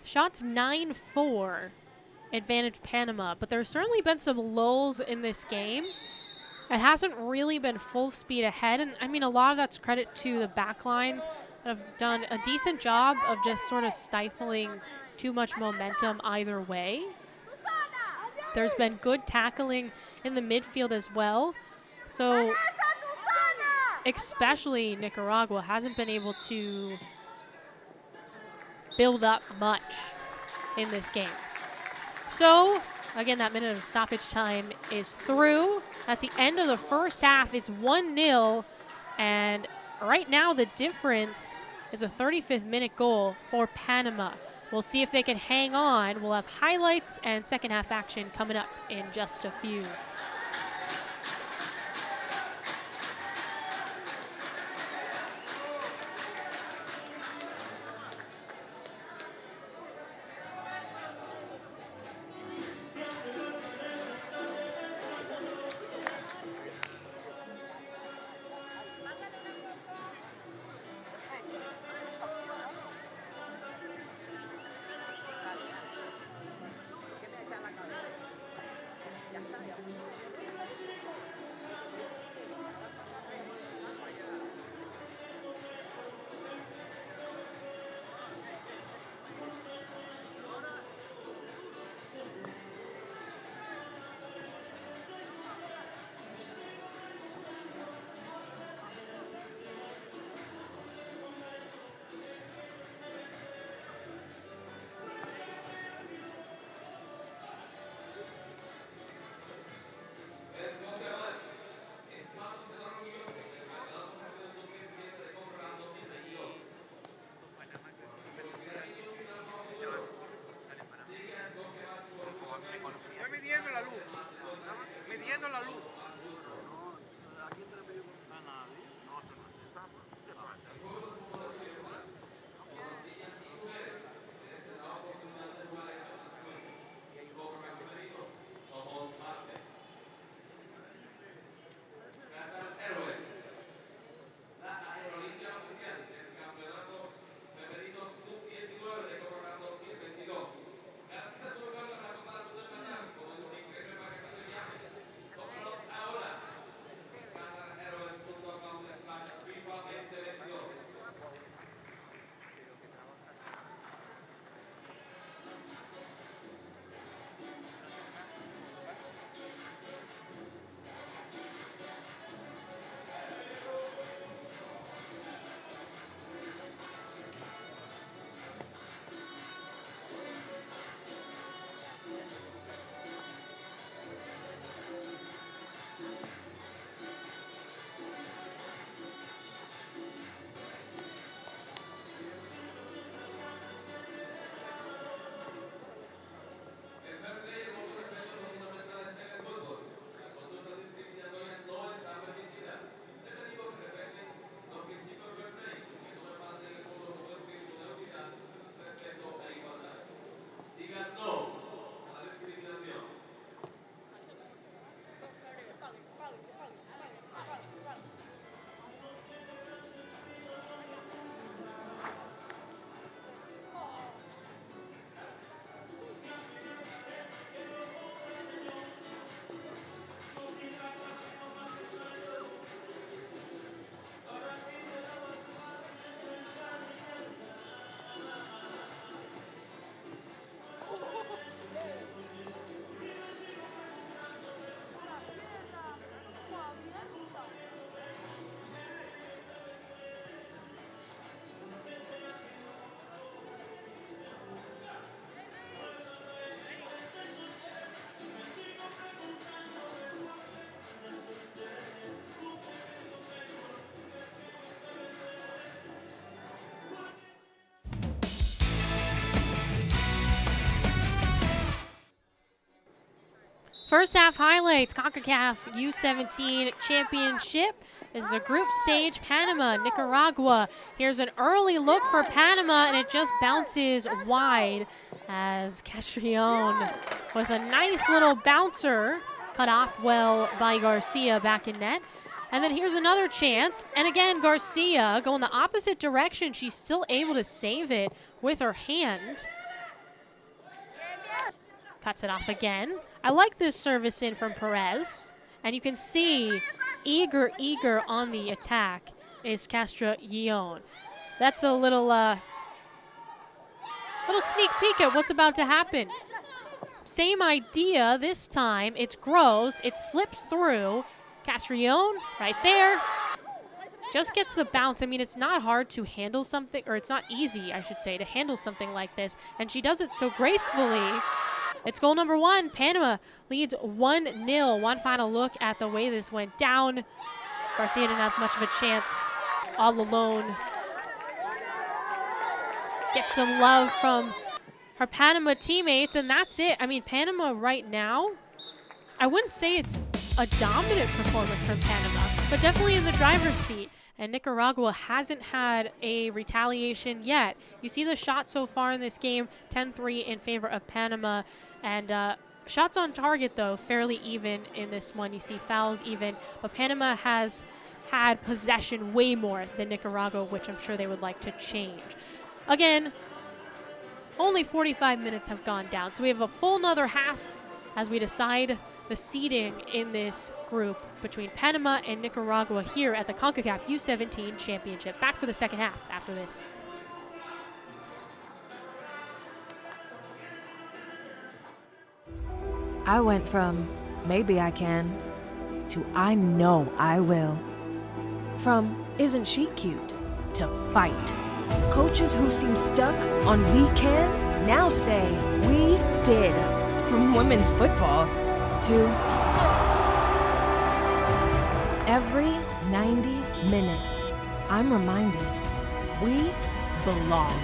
Shots 9-4, advantage Panama, but there's certainly been some lulls in this game. It hasn't really been full speed ahead, and I mean, a lot of that's credit to the backlines that have done a decent job of just sort of stifling too much momentum either way. There's been good tackling in the midfield as well, so especially Nicaragua hasn't been able to build up much in this game. So, again, that minute of stoppage time is through. That's the end of the first half. It's 1-0, and right now the difference is a 35th minute goal for Panama. We'll see if they can hang on. We'll have highlights and second half action coming up in just a few. First half highlights, Concacaf U17 Championship. This is a group stage, Panama, Nicaragua. Here's an early look for Panama, and it just bounces wide as Castrillon with a nice little bouncer, cut off well by Garcia back in net. And then here's another chance, and again, Garcia going the opposite direction. She's still able to save it with her hand. Cuts it off again. I like this service in from Perez. And you can see eager on the attack is Castrillon. That's a little sneak peek at what's about to happen. Same idea this time. It's Gross. It slips through. Castrillon right there. Just gets the bounce. I mean, it's not hard to handle something, or it's not easy, I should say, to handle something like this. And she does it so gracefully. It's goal number 1. Panama leads 1-0. One final look at the way this went down. Garcia didn't have much of a chance all alone. Get some love from her Panama teammates, and that's it. I mean, Panama right now, I wouldn't say it's a dominant performance from Panama, but definitely in the driver's seat. And Nicaragua hasn't had a retaliation yet. You see the shots so far in this game, 10-3 in favor of Panama. And shots on target, though, fairly even in this one. You see fouls even, but Panama has had possession way more than Nicaragua, which I'm sure they would like to change. Again, only 45 minutes have gone down, so we have a full another half as we decide the seeding in this group between Panama and Nicaragua here at the Concacaf U17 Championship. Back for the second half after this. I went from maybe I can to I know I will. From isn't she cute to fight. Coaches who seem stuck on we can now say we did. From women's football to every 90 minutes, I'm reminded we belong.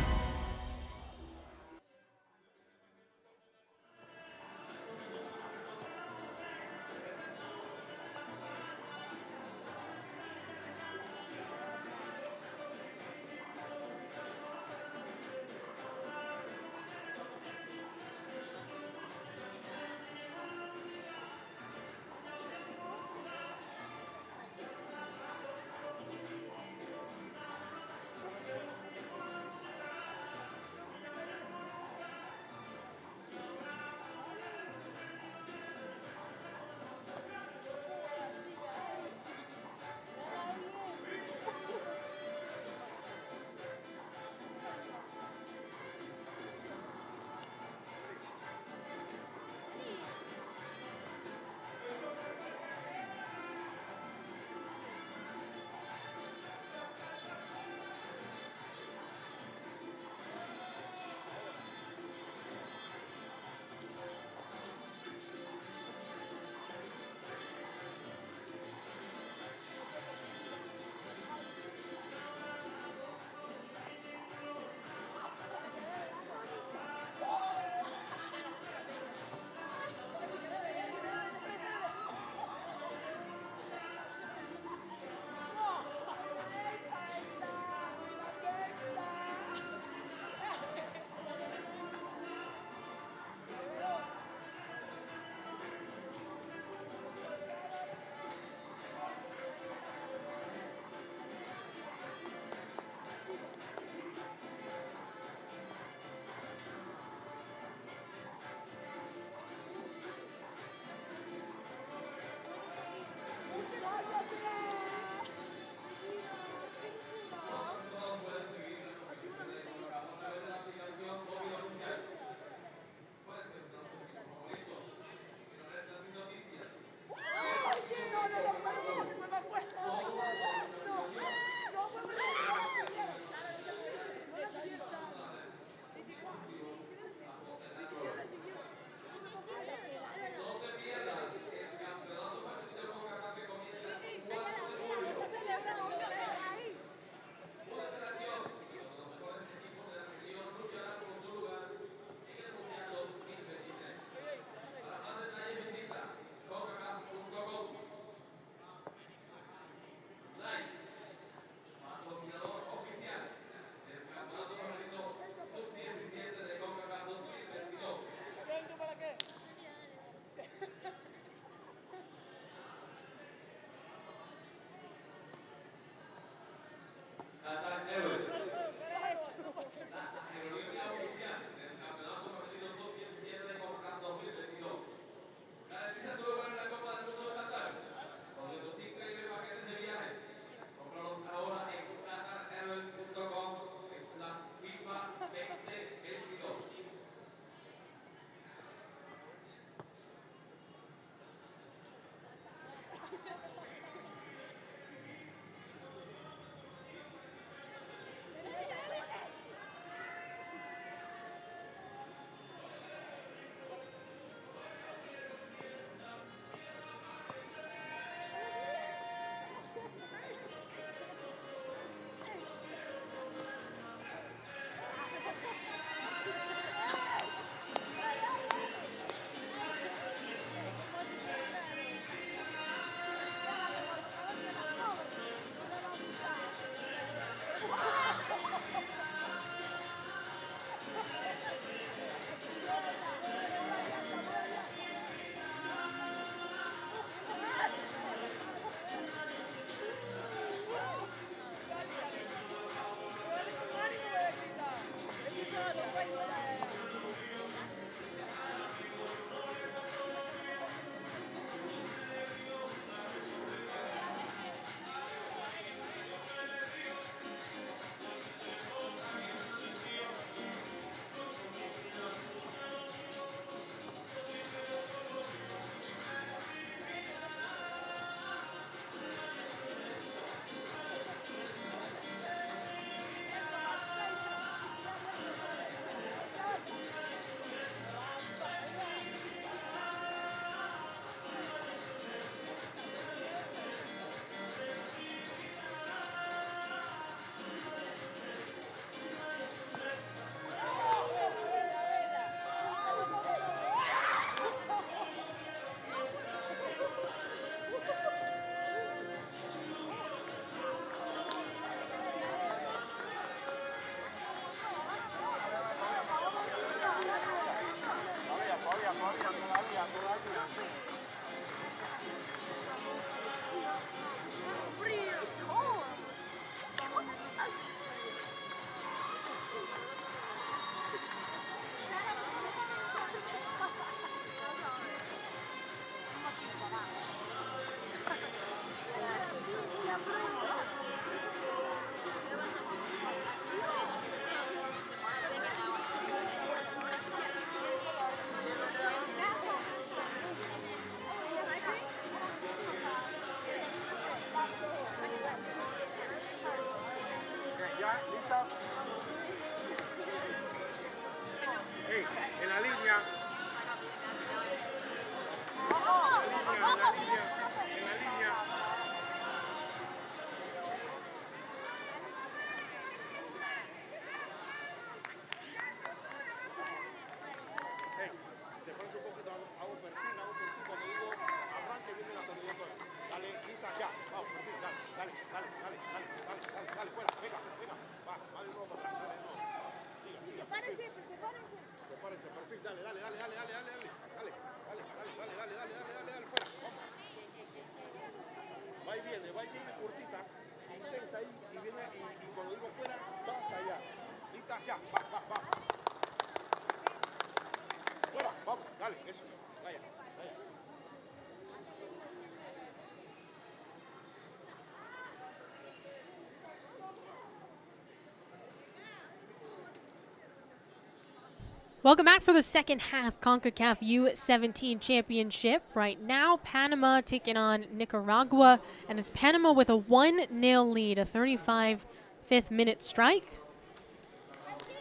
Welcome back for the second half Concacaf U17 championship. Right now, Panama taking on Nicaragua, and it's Panama with a 1-0 lead, a 35 5th-minute strike.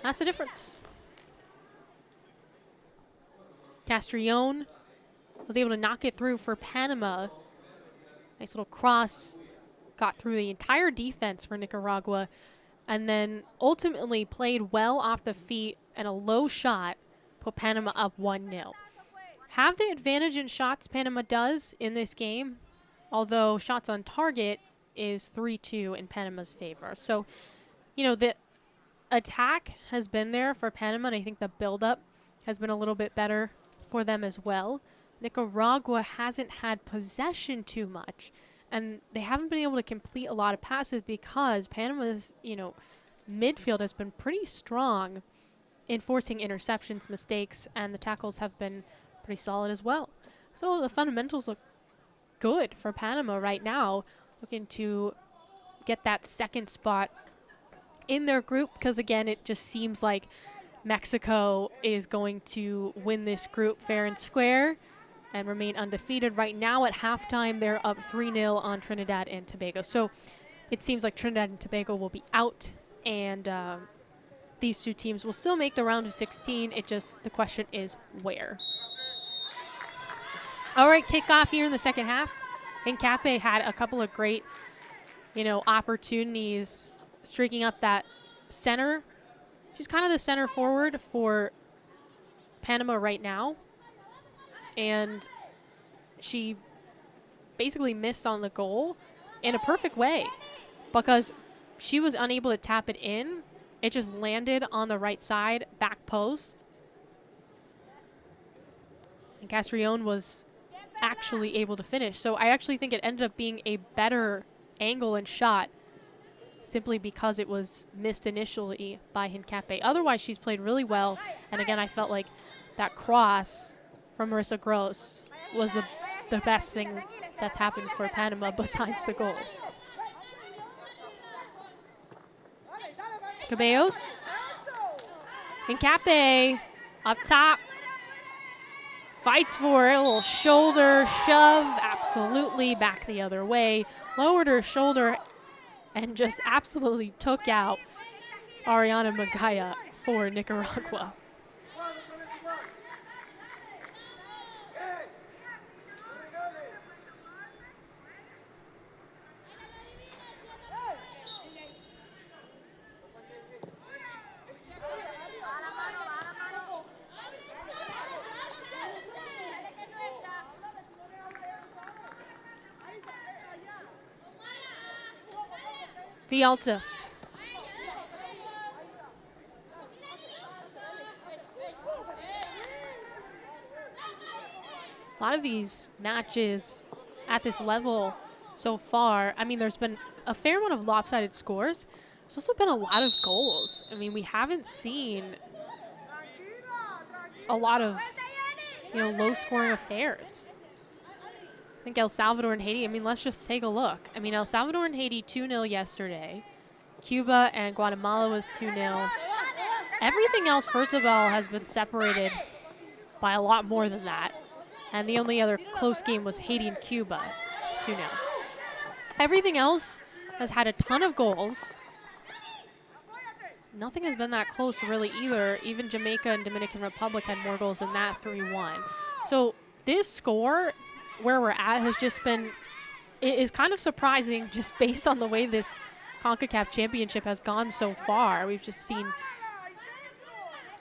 That's the difference. Castrillon was able to knock it through for Panama. Nice little cross, got through the entire defense for Nicaragua, and then ultimately played well off the feet and a low shot put Panama up 1-0. Have the advantage in shots, Panama does in this game, although shots on target is 3-2 in Panama's favor. So, you know, the attack has been there for Panama, and I think the buildup has been a little bit better for them as well. Nicaragua hasn't had possession too much, and they haven't been able to complete a lot of passes because Panama's, you know, midfield has been pretty strong in forcing interceptions, mistakes, and the tackles have been pretty solid as well. So the fundamentals look good for Panama right now, looking to get that second spot in their group, because again, it just seems like Mexico is going to win this group fair and square and remain undefeated. Right now at halftime, they're up 3-0 on Trinidad and Tobago. So it seems like Trinidad and Tobago will be out, and these two teams will still make the round of 16. It just, the question is where. All right, kickoff here in the second half. Hincapié had a couple of great, you know, opportunities streaking up that center. She's kind of the center forward for Panama right now. And she basically missed on the goal in a perfect way because she was unable to tap it in. It just landed on the right side, back post. And Castrillon was actually able to finish. So I actually think it ended up being a better angle and shot simply because it was missed initially by Hincapié. Otherwise, she's played really well. And again, I felt like that cross from Marissa Gross was the best thing that's happened for Panama besides the goal. Cabellos. Hincapié up top. Fights for it. A little shoulder shove. Absolutely back the other way. Lowered her shoulder and just absolutely took out Ariana Magaya for Nicaragua. Vialta. A lot of these matches at this level so far, I mean, there's been a fair amount of lopsided scores. There's also been a lot of goals. I mean, we haven't seen a lot of, you know, low-scoring affairs. I think El Salvador and Haiti, I mean, let's just take a look. I mean, El Salvador and Haiti 2-0 yesterday. Cuba and Guatemala was 2-0. Everything else, first of all, has been separated by a lot more than that. And the only other close game was Haiti and Cuba, 2-0. Everything else has had a ton of goals. Nothing has been that close really either. Even Jamaica and Dominican Republic had more goals than that, 3-1. So this score, where we're at, has just been, it is kind of surprising just based on the way this CONCACAF championship has gone so far. We've just seen,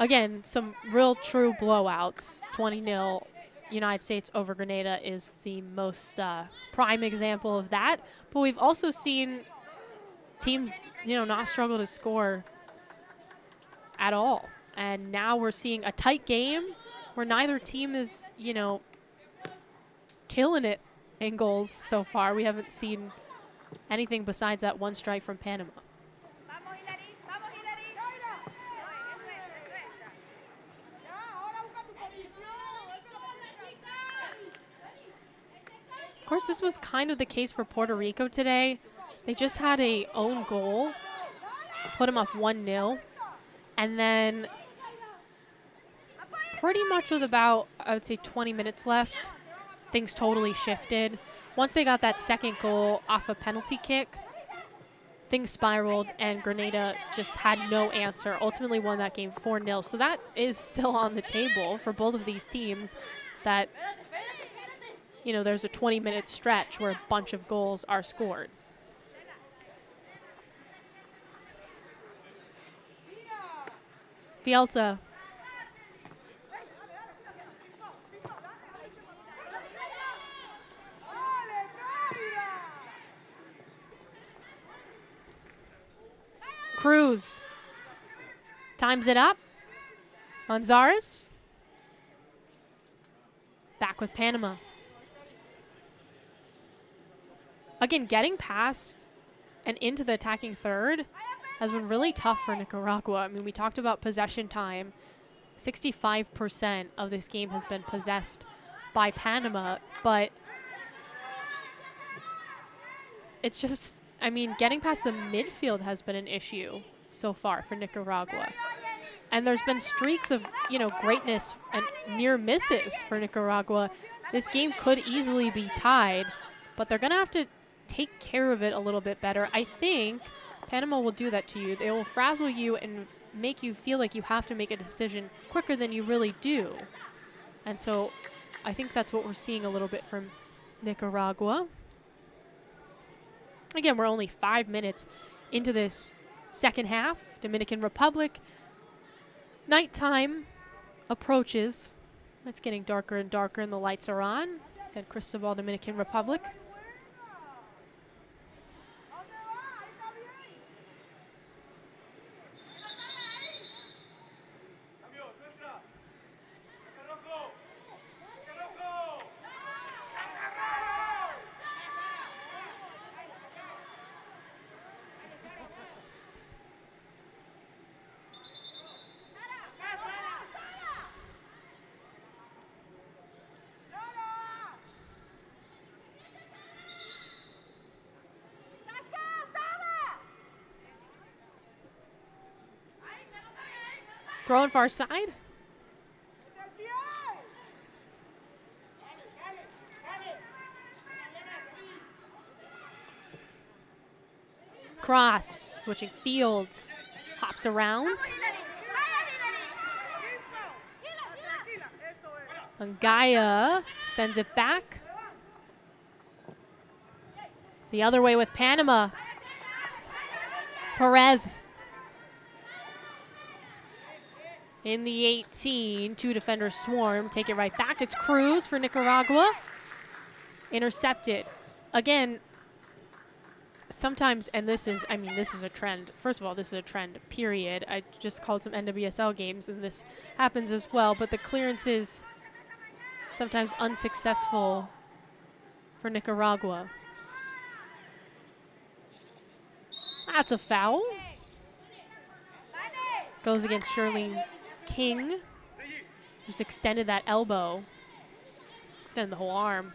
again, some real true blowouts. 20-0 United States over Grenada is the most prime example of that. But we've also seen teams, you know, not struggle to score at all. And now we're seeing a tight game where neither team is, you know, killing it in goals so far. We haven't seen anything besides that one strike from Panama. Of course, this was kind of the case for Puerto Rico today. They just had a own goal, put them up 1-0, and then pretty much with about, I would say, 20 minutes left, things totally shifted. Once they got that second goal off a penalty kick, things spiraled, and Grenada just had no answer. Ultimately won that game 4-0. So that is still on the table for both of these teams, that, you know, there's a 20-minute stretch where a bunch of goals are scored. Fialta. Cruz times it up. Manzares. Back with Panama. Again, getting past and into the attacking third has been really tough for Nicaragua. I mean, we talked about possession time. 65% of this game has been possessed by Panama, but it's just, I mean, getting past the midfield has been an issue so far for Nicaragua. And there's been streaks of, you know, greatness and near misses for Nicaragua. This game could easily be tied, but they're going to have to take care of it a little bit better. I think Panama will do that to you. They will frazzle you and make you feel like you have to make a decision quicker than you really do. And so I think that's what we're seeing a little bit from Nicaragua. Again, we're only 5 minutes into this second half. Dominican Republic. Nighttime approaches. It's getting darker and darker and the lights are on. San Cristobal, Dominican Republic. Throwing far side. Cross, switching fields, hops around. Angaya sends it back. The other way with Panama. Perez. In the 18, two defenders swarm, take it right back. It's Cruz for Nicaragua. Intercepted. Again, sometimes, and this is, I mean, this is a trend. First of all, this is a trend, period. I just called some NWSL games, and this happens as well. But the clearance is sometimes unsuccessful for Nicaragua. That's a foul. Goes against Shirlene King. Just extended that elbow. Extended the whole arm.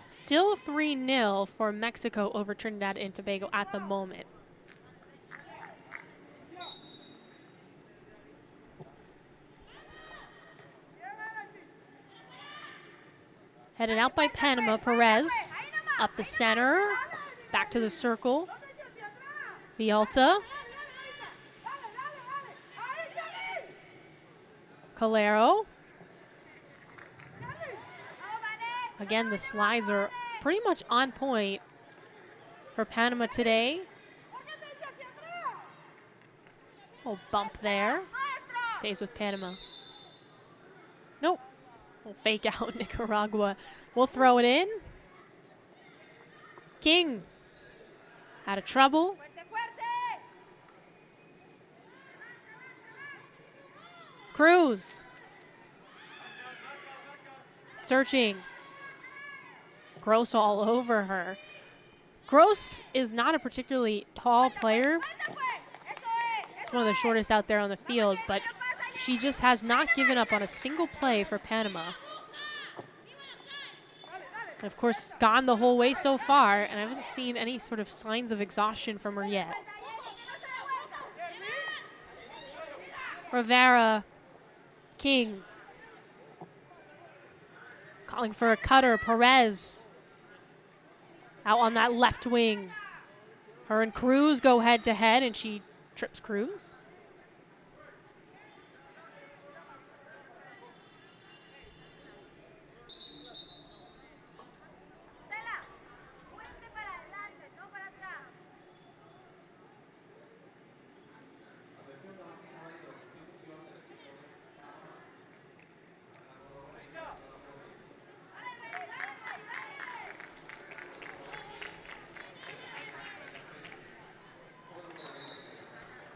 Still 3-0 for Mexico over Trinidad and Tobago at the moment. Headed out by Panama. Perez up the center, back to the circle. Vialta. Calero. Again, the slides are pretty much on point for Panama today. Little bump there. Stays with Panama. Nope. We'll fake out Nicaragua. We'll throw it in. King out of trouble. Cruz. Searching. Gross all over her. Gross is not a particularly tall player. It's one of the shortest out there on the field, but she just has not given up on a single play for Panama. And of course, gone the whole way so far, and I haven't seen any sort of signs of exhaustion from her yet. Rivera, King. Calling for a cutter, Perez. Out on that left wing. Her and Cruz go head to head, and she trips Cruz.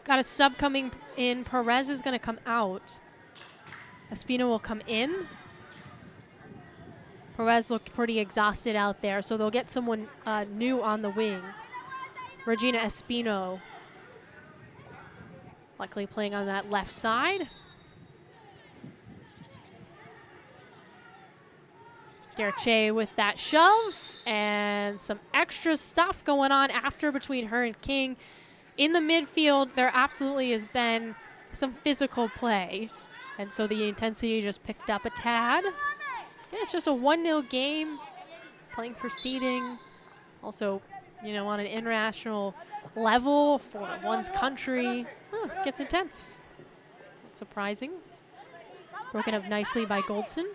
Got a sub coming in. Perez is going to come out. Espino will come in. Perez looked pretty exhausted out there, so they'll get someone new on the wing. Regina Espino likely playing on that left side. Gerche with that shove and some extra stuff going on after between her and King. In the midfield, there absolutely has been some physical play, and so the intensity just picked up a tad. Yeah, it's just a 1-0 game, playing for seeding. Also, you know, on an international level for one's country, it gets intense. Not surprising. Broken up nicely by Goldson.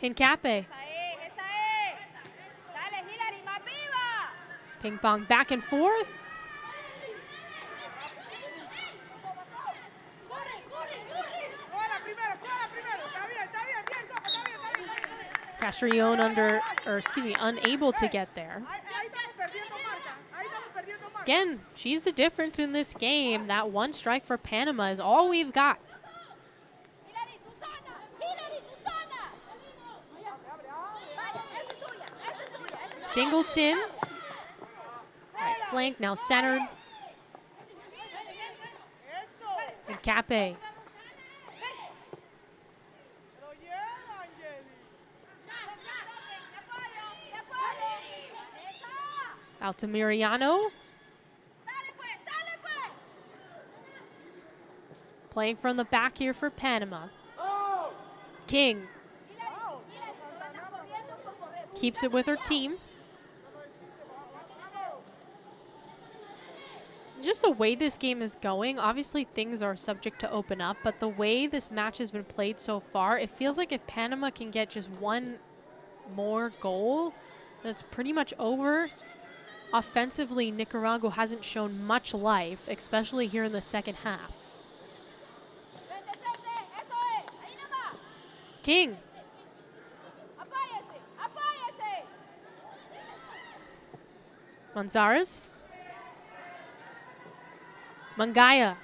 Hincape. Ping pong back and forth. Castrillon unable to get there. Again, she's the difference in this game. That one strike for Panama is all we've got. Singleton. Right flank, now centered. And Cape. Altamirano. Playing from the back here for Panama. King. Keeps it with her team. Just the way this game is going, obviously things are subject to open up, but the way this match has been played so far, it feels like if Panama can get just one more goal, then it's pretty much over. Offensively, Nicaragua hasn't shown much life, especially here in the second half. King. Manzares. Mangaya.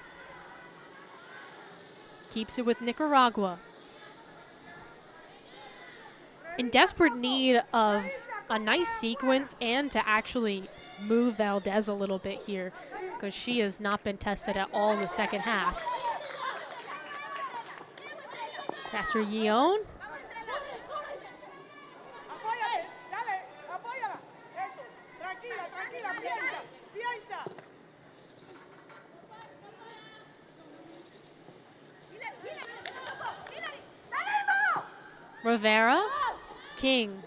Keeps it with Nicaragua. In desperate need of a nice sequence and to actually move Valdez a little bit here, because she has not been tested at all in the second half. Castrillon. Rivera. King.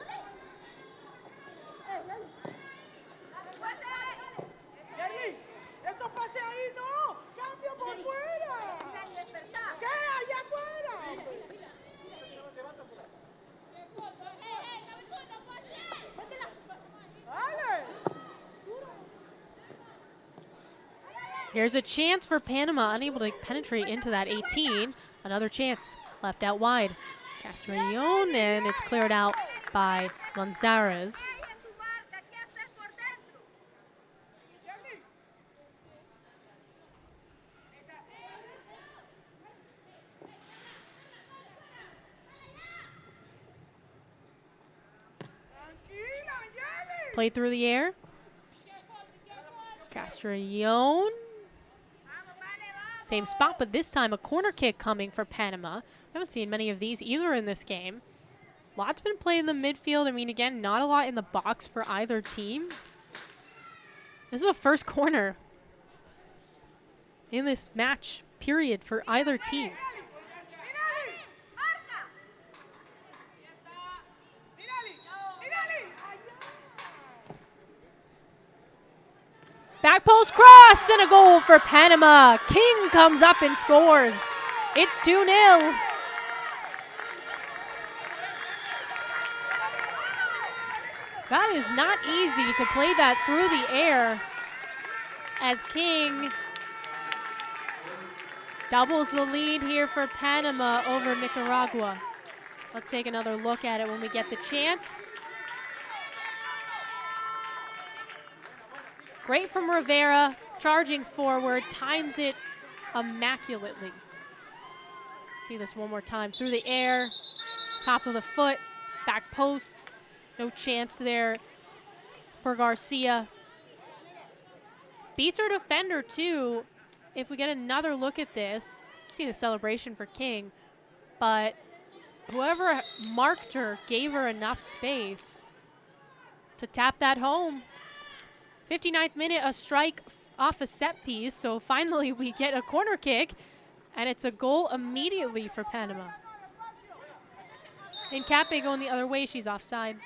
Here's a chance for Panama, unable to penetrate into that 18. Another chance left out wide. Castrillon, and it's cleared out by Gonzalez. Played through the air. Castrillon. Same spot, but this time a corner kick coming for Panama. I haven't seen many of these either in this game. Lots been played in the midfield. I mean, again, not a lot in the box for either team. This is a first corner in this match, period, for either team. Back post cross and a goal for Panama. King comes up and scores. It's 2-0. That is not easy to play that through the air as King doubles the lead here for Panama over Nicaragua. Let's take another look at it when we get the chance. Great from Rivera, charging forward, times it immaculately. See this one more time. Through the air, top of the foot, back post. No chance there for Garcia. Beats her defender too. If we get another look at this, see the celebration for King, but whoever marked her gave her enough space to tap that home. 59th minute, a strike off a set piece, so finally we get a corner kick, and it's a goal immediately for Panama. And Cape going the other way, she's offside.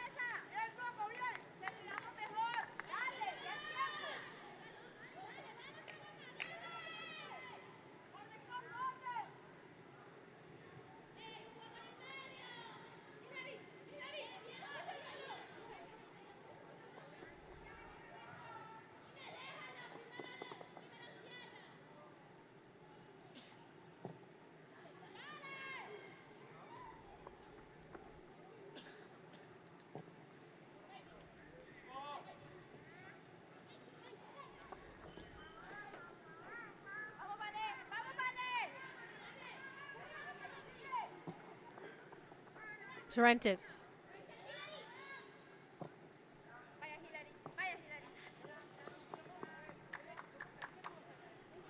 Sorrentes.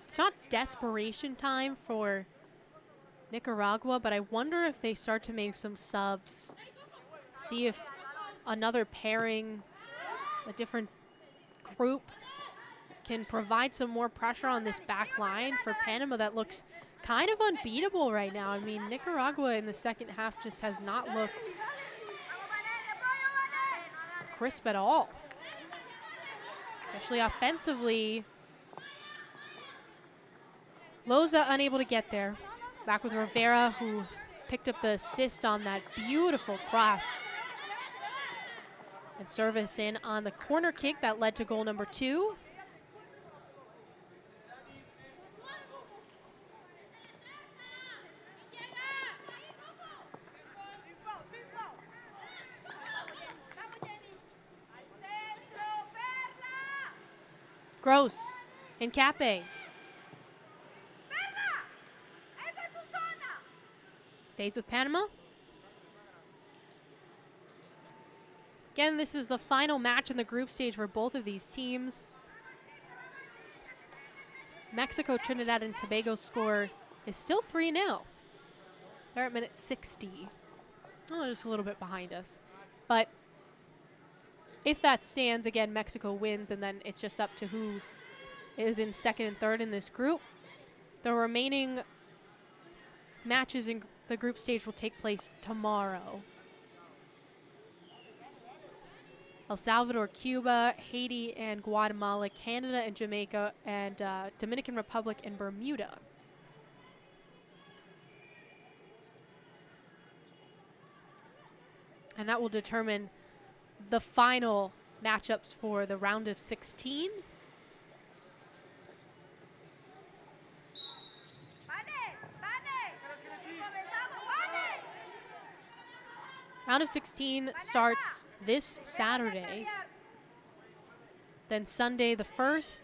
It's not desperation time for Nicaragua, but I wonder if they start to make some subs. See if another pairing, a different group, can provide some more pressure on this back line for Panama that looks kind of unbeatable right now. I mean, Nicaragua in the second half just has not looked crisp at all, especially offensively. Loza unable to get there. Back with Rivera, who picked up the assist on that beautiful cross. And service in on the corner kick that led to goal number 2. Gross and Cape. Stays with Panama. Again, this is the final match in the group stage for both of these teams. Mexico, Trinidad, and Tobago's score is still 3-0. They're at minute 60. Oh, just a little bit behind us. But if that stands, again, Mexico wins, and then it's just up to who is in second and third in this group. The remaining matches in the group stage will take place tomorrow. El Salvador, Cuba, Haiti, and Guatemala, Canada and Jamaica, and Dominican Republic and Bermuda. And that will determine the final matchups for the round of 16. Round of 16 starts this Saturday. Then Sunday the 1st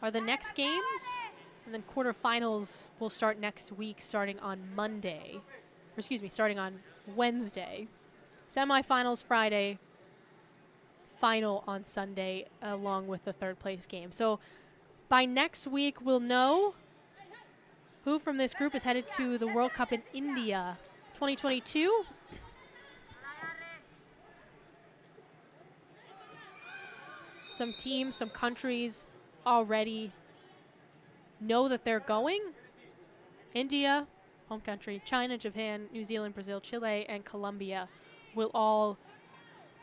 are the next games. And then quarterfinals will start next week, starting on Monday. Or excuse me, starting on Wednesday. Semifinals Friday, final on Sunday, along with the third place game. So by next week, we'll know who from this group is headed to the World Cup in India 2022. Some teams, some countries already know that they're going. India, home country, China, Japan, New Zealand, Brazil, Chile, and Colombia will all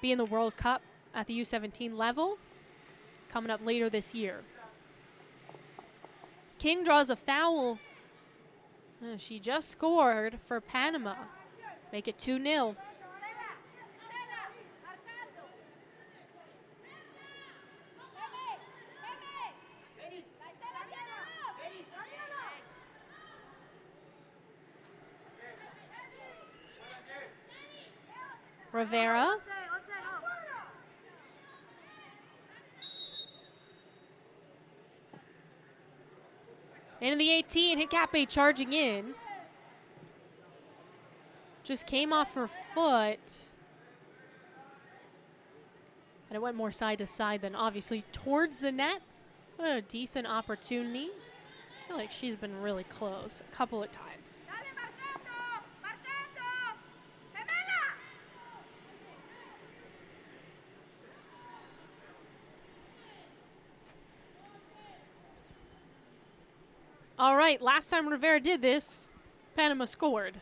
be in the World Cup at the U17 level coming up later this year. King draws a foul. She just scored for Panama. Make it 2-0. Rivera. Into the 18, Hincapié charging in. Just came off her foot. And it went more side to side than obviously towards the net. What a decent opportunity. I feel like she's been really close a couple of times. All right, last time Rivera did this, Panama scored.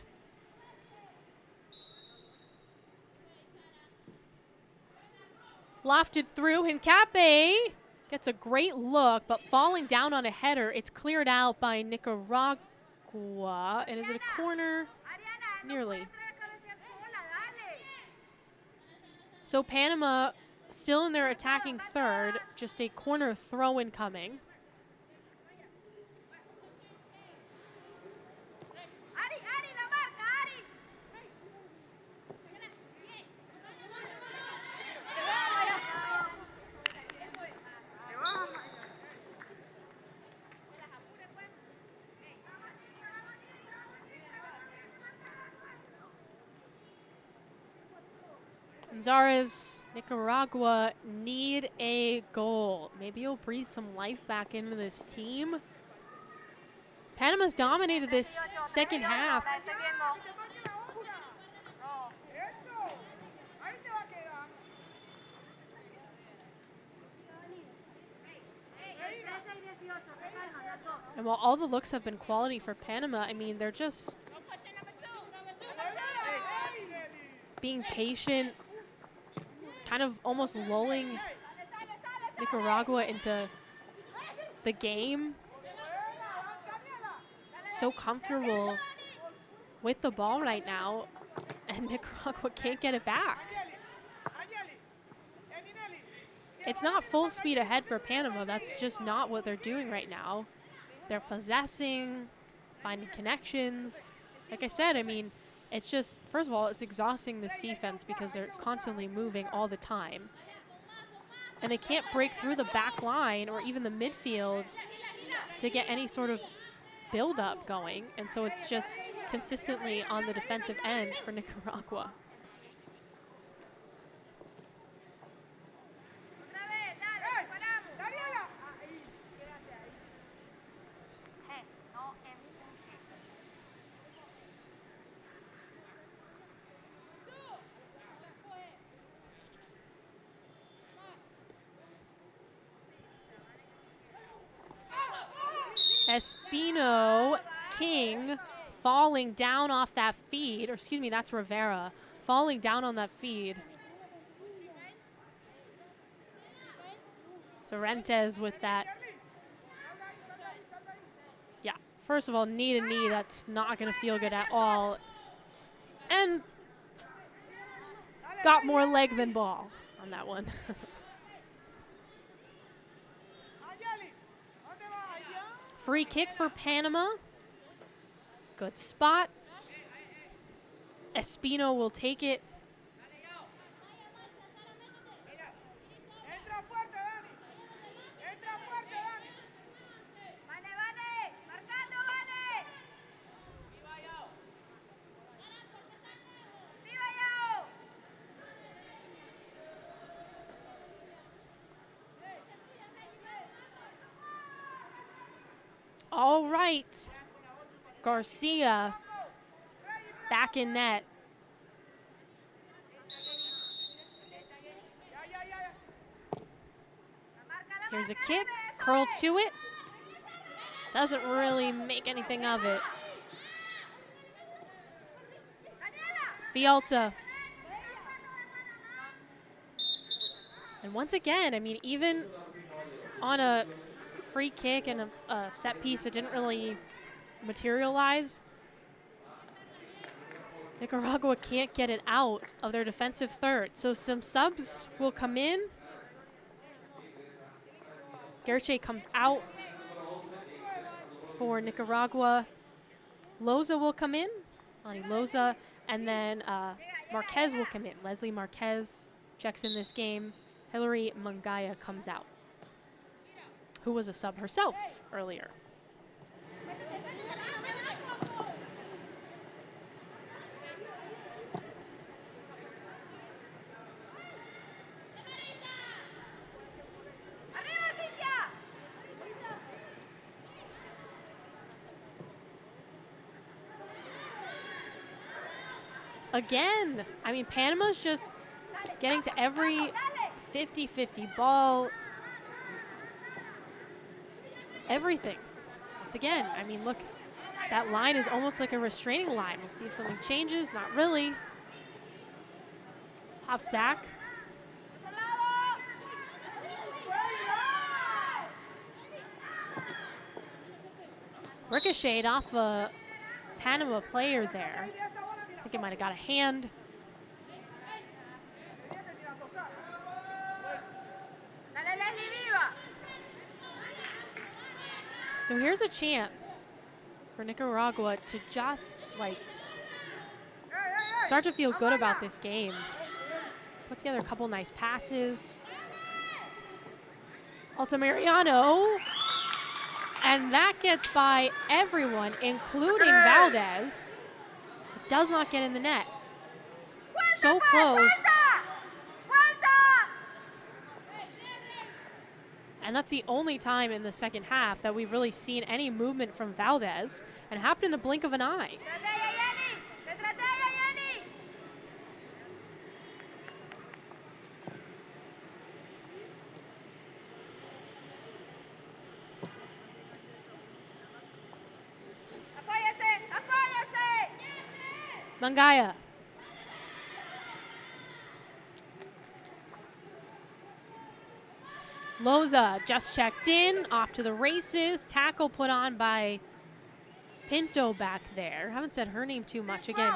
Lofted through, Hincapié gets a great look, but falling down on a header, it's cleared out by Nicaragua. And is it a corner? Nearly. So Panama still in their attacking third, just a corner throw incoming. Gonzalez, Nicaragua need a goal. Maybe he'll breathe some life back into this team. Panama's dominated this second half. And while all the looks have been quality for Panama, I mean, they're just being patient, kind of almost lulling Nicaragua into the game. So comfortable with the ball right now, and Nicaragua can't get it back. It's not full speed ahead for Panama. That's just not what they're doing right now. They're possessing, finding connections. Like I said, I mean, it's just, first of all, it's exhausting this defense because they're constantly moving all the time. And they can't break through the back line or even the midfield to get any sort of build-up going. And so it's just consistently on the defensive end for Nicaragua. Espino, King, falling down off that feed, or excuse me, that's Rivera, falling down on that feed. Sorrentes with that. Yeah, first of all, knee to knee, that's not gonna feel good at all. And got more leg than ball on that one. Free kick for Panama. Good spot. Espino will take it. All right. Garcia back in net. Here's a kick, curl to it. Doesn't really make anything of it. Vialta. And once again, I mean, even on a free kick and a set piece that didn't really materialize, Nicaragua can't get it out of their defensive third. So some subs will come in. Gerche comes out for Nicaragua. Loza will come in, Ani Loza, and then Marquez will come in. Leslie Marquez checks in this game. Hilary Mangaya comes out, who was a sub herself earlier. Again, I mean, Panama's just getting to every 50-50 ball. Everything. Once again, I mean, look, that line is almost like a restraining line. We'll see if something changes. Not really. Hops back. Ricocheted off a Panama player there. I think it might have got a hand. So here's a chance for Nicaragua to just like start to feel good about this game. Put together a couple nice passes. Altamirano. And that gets by everyone, including Valdez. It does not get in the net. So close. And that's the only time in the second half that we've really seen any movement from Valdez, and it happened in the blink of an eye. Mangaya. Loza just checked in, off to the races. Tackle put on by Pinto back there. Haven't said her name too much. Again,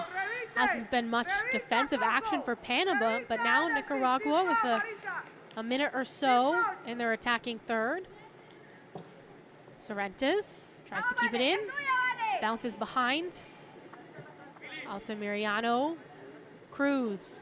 hasn't been much defensive action for Panama, but now Nicaragua with a minute or so in their attacking third. Sorrentes tries to keep it in, bounces behind. Altamirano, Cruz.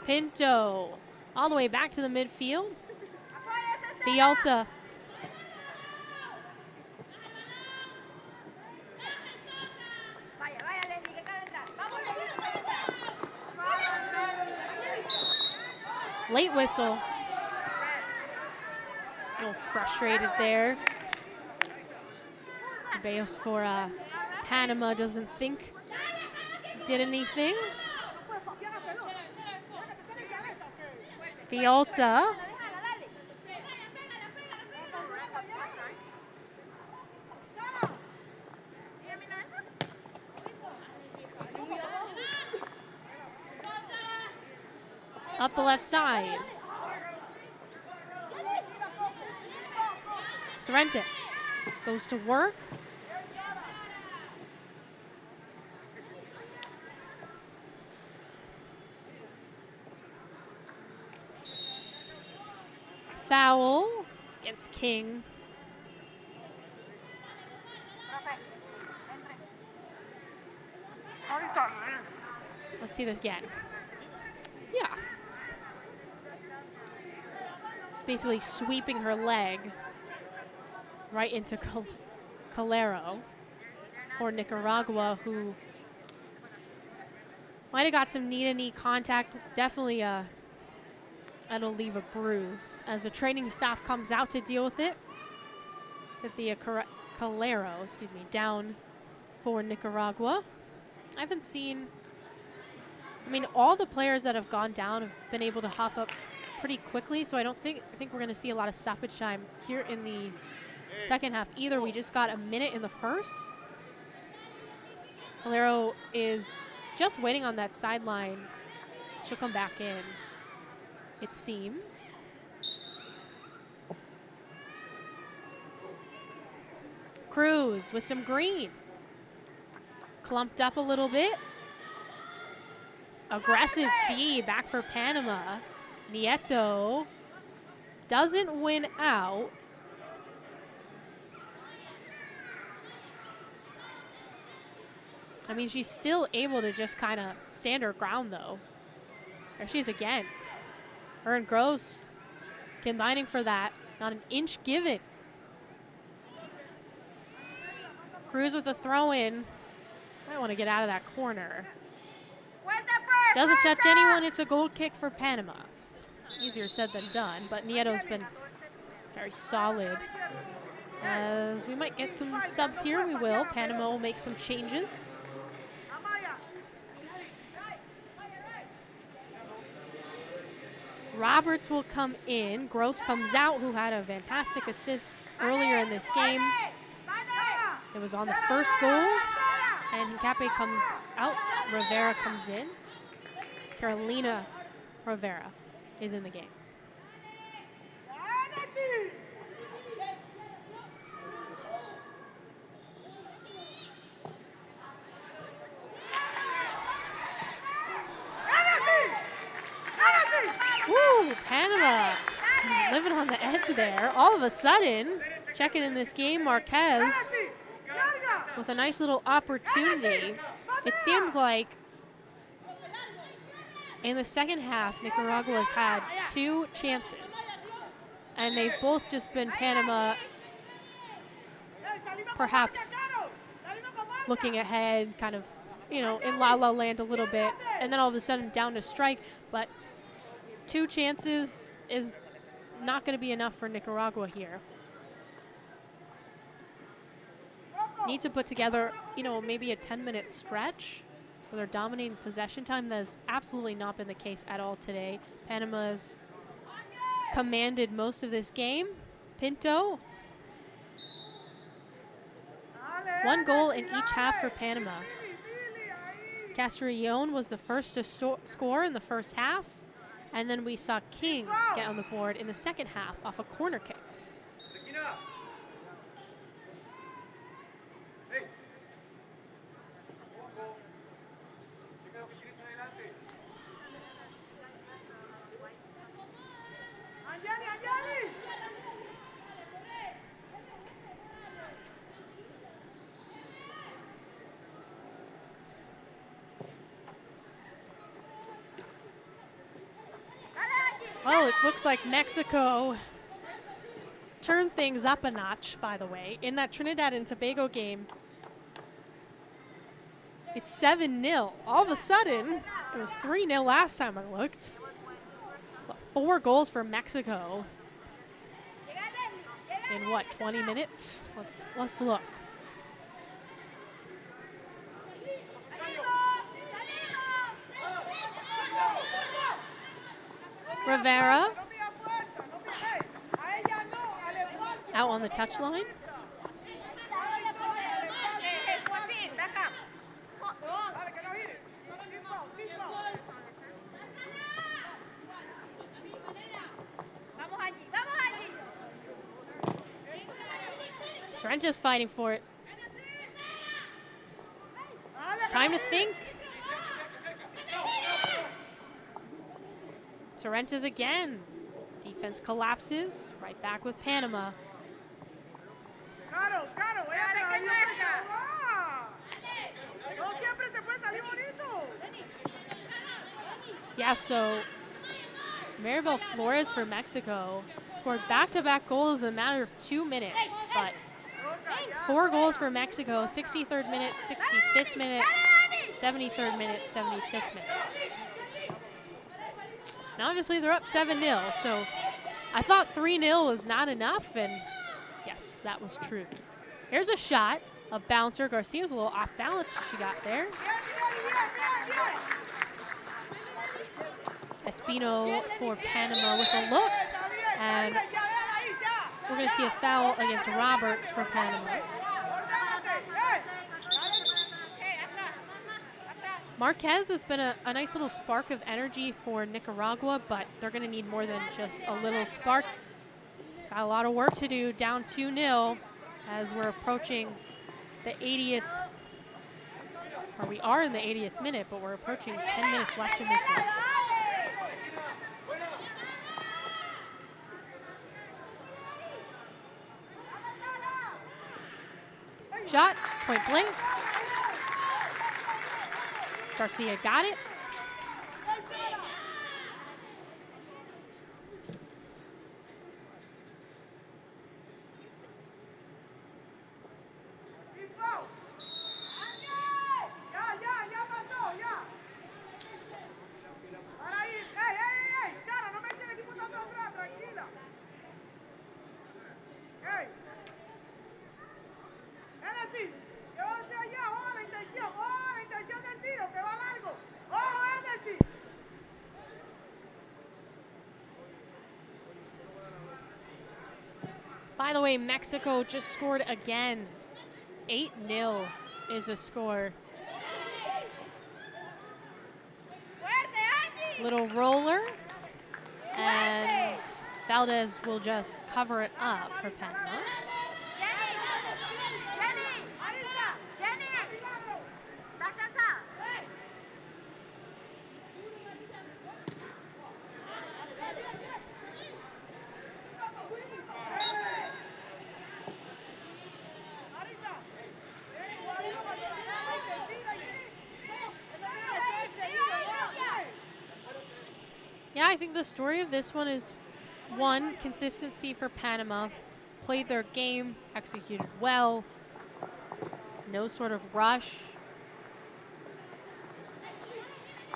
Pinto all the way back to the midfield. Vialta. Late whistle. A little frustrated there. Bayos for Panama doesn't think did anything. Vialta. Up the left side. Sorrentes goes to work. Foul against King. Let's see this again. Yeah. Just basically sweeping her leg right into Calero for Nicaragua, who might have got some knee-to-knee contact. Definitely that'll leave a bruise as the training staff comes out to deal with it. Cynthia Calero, down for Nicaragua. I haven't seen, all the players that have gone down have been able to hop up pretty quickly, so I think we're going to see a lot of stoppage time here in the second half either. We just got a minute in the first. Calero is just waiting on that sideline. She'll come back in, it seems. Cruz with some green. Clumped up a little bit. Aggressive D back for Panama. Nieto doesn't win out. She's still able to just kind of stand her ground, though. There she is again. Her and Gross combining for that. Not an inch given. Cruz with a throw-in. Might want to get out of that corner. Doesn't touch anyone. It's a goal kick for Panama. Easier said than done, but Nieto's been very solid. As we might get some subs here, we will. Panama will make some changes. Roberts will come in. Gross comes out, who had a fantastic assist earlier in this game. It was on the first goal. And Hincapié comes out. Rivera comes in. Carolina Rivera is in the game. Woo, Panama living on the edge there. All of a sudden, checking in this game, Marquez with a nice little opportunity. It seems like in the second half, Nicaragua's had 2 chances, and they've both just been Panama perhaps looking ahead, kind of, in la-la land a little bit, and then all of a sudden down to strike. But 2 chances is not going to be enough for Nicaragua here. Need to put together, maybe a 10-minute stretch where they're dominating possession time. That has absolutely not been the case at all today. Panama's commanded most of this game. Pinto. 1 goal in each half for Panama. Castrillon was the first to score in the first half, and then we saw King get on the board in the second half off a corner kick. Well, it looks like Mexico turned things up a notch, by the way. In that Trinidad and Tobago game, it's 7-0. All of a sudden, it was 3-0 last time I looked. 4 goals for Mexico in what, 20 minutes? Let's look. Rivera out on the touchline. Trenta's fighting for it. Time to think. Sorrentes again. Defense collapses. Right back with Panama. Yeah, so Maribel Flores for Mexico scored back-to-back goals in a matter of 2 minutes, but 4 goals for Mexico, 63rd minute, 65th minute, 73rd minute, 75th minute. Now obviously they're up 7-0, so I thought 3-0 was not enough, and yes, that was true. Here's a shot, a bouncer. Garcia's a little off balance she got there. Espino for Panama with a look, and we're going to see a foul against Roberts for Panama. Marquez has been a nice little spark of energy for Nicaragua, but they're going to need more than just a little spark. Got a lot of work to do, down 2-0 as we're approaching the 80th, or we are in the 80th minute, but we're approaching 10 minutes left in this one. Shot, point blank. Garcia got it. By the way, Mexico just scored again. 8-0 is the score. Little roller, and Valdez will just cover it up for Panama. Yeah, I think the story of this one is, one, consistency for Panama. Played their game, executed well. There's no sort of rush.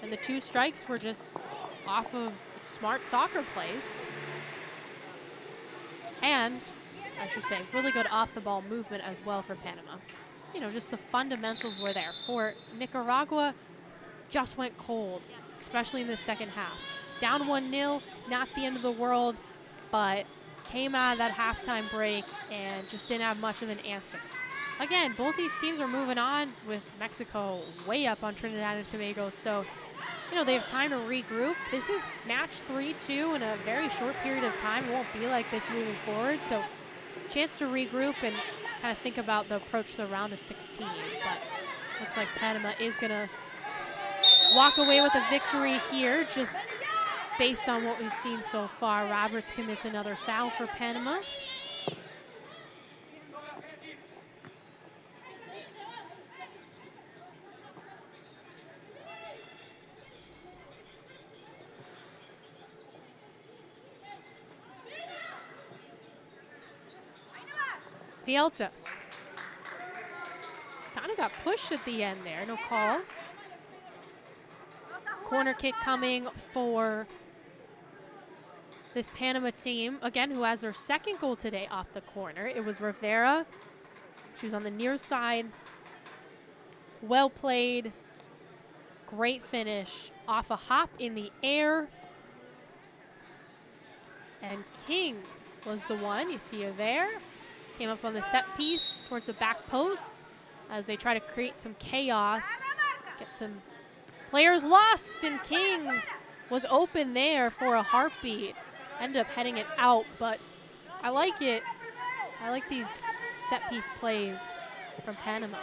And the 2 strikes were just off of smart soccer plays. And, I should say, really good off-the-ball movement as well for Panama. You know, just the fundamentals were there. For Nicaragua, just went cold, especially in the second half. Down 1-0, not the end of the world, but came out of that halftime break and just didn't have much of an answer. Again, both these teams are moving on, with Mexico way up on Trinidad and Tobago, so you know they have time to regroup. This is match 3-2 in a very short period of time. It won't be like this moving forward, so chance to regroup and kind of think about the approach to the round of 16. But looks like Panama is going to walk away with a victory here, just based on what we've seen so far. Roberts commits another foul for Panama. Pielta kind of got pushed at the end there, no call. Corner kick coming for this Panama team, again, who has their second goal today off the corner. It was Rivera. She was on the near side. Well played. Great finish. Off a hop in the air. And King was the one. You see her there. Came up on the set piece towards the back post as they try to create some chaos. Get some players lost, and King was open there for a heartbeat. Ended up heading it out, but I like it. I like these set piece plays from Panama.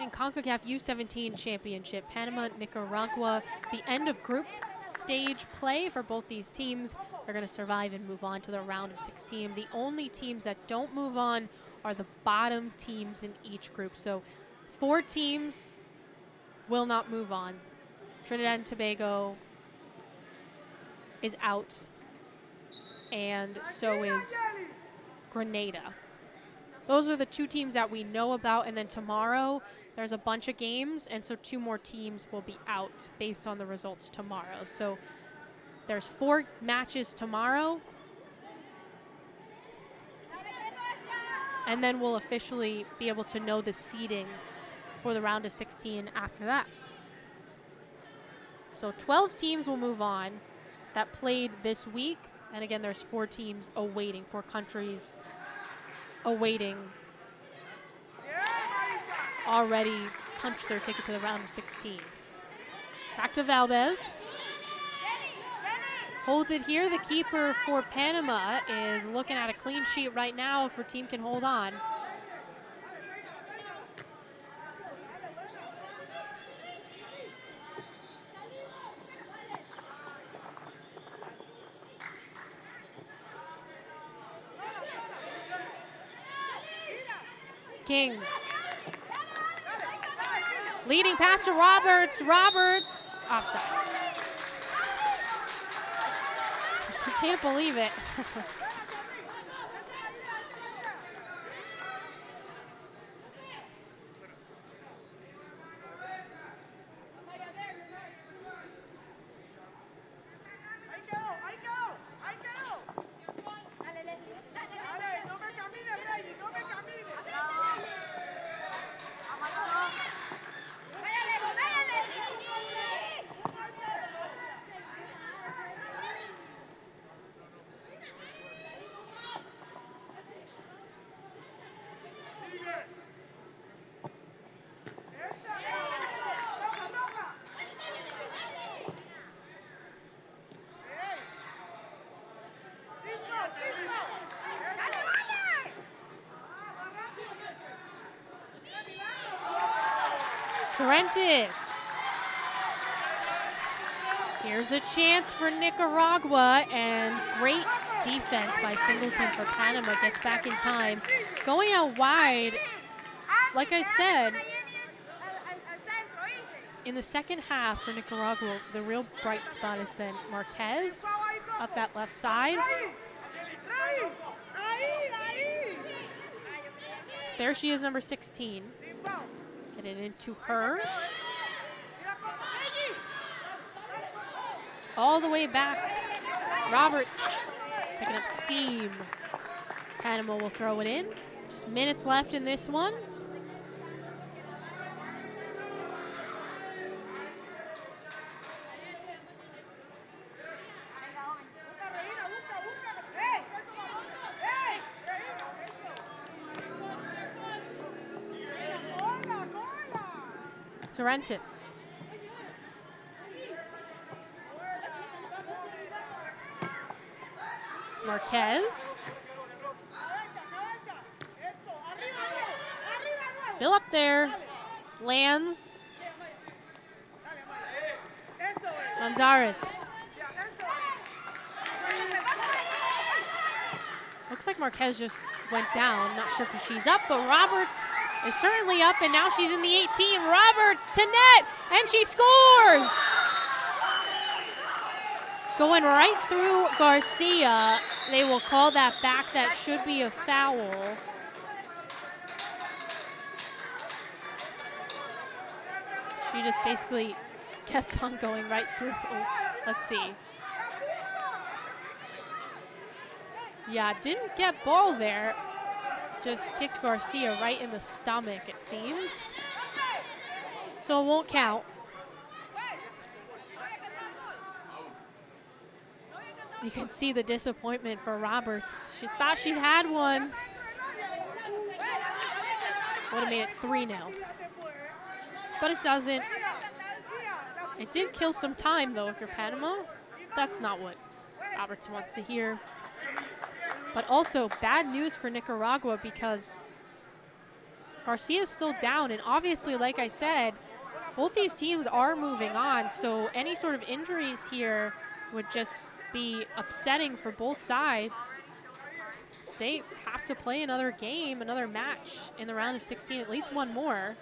And Concacaf U17 Championship, Panama, Nicaragua, the end of group stage play for both these teams. They're going to survive and move on to the round of 16. The only teams that don't move on are the bottom teams in each group. So 4 teams will not move on. Trinidad and Tobago is out, and so is Grenada. Those are the 2 teams that we know about, and then tomorrow there's a bunch of games, and so 2 more teams will be out based on the results tomorrow. So there's 4 matches tomorrow, and then we'll officially be able to know the seeding for the round of 16 after that. So 12 teams will move on that played this week, and again, there's 4 teams awaiting, 4 countries awaiting, already punched their ticket to the round of 16. Back to Valdez. Holds it here. The keeper for Panama is looking at a clean sheet right now if her team can hold on. King. Leading pass to Roberts. Roberts, offside. I can't believe it. Torrentes. Here's a chance for Nicaragua, and great defense by Singleton for Panama. Gets back in time. Going out wide, like I said, in the second half for Nicaragua, the real bright spot has been Marquez up that left side. There she is, number 16. Get it into her. All the way back. Roberts picking up steam. Panama will throw it in. Just minutes left in this one. Torrentes. Marquez. Still up there. Lands. Gonzalez. Looks like Marquez just went down. Not sure if she's up, but Roberts is certainly up, and now she's in the 18. Roberts to net, and she scores! Going right through Garcia. They will call that back. That should be a foul. She just basically kept on going right through. Let's see. Yeah, didn't get ball there. Just kicked Garcia right in the stomach, it seems. So it won't count. You can see the disappointment for Roberts. She thought she had one. Would have made it 3-0. but it doesn't. It did kill some time, though, if you're Panama. That's not what Roberts wants to hear. But also, bad news for Nicaragua because Garcia's still down, and obviously, like I said, both these teams are moving on, so any sort of injuries here would just be upsetting for both sides. They have to play another game, another match in the round of 16, at least one more.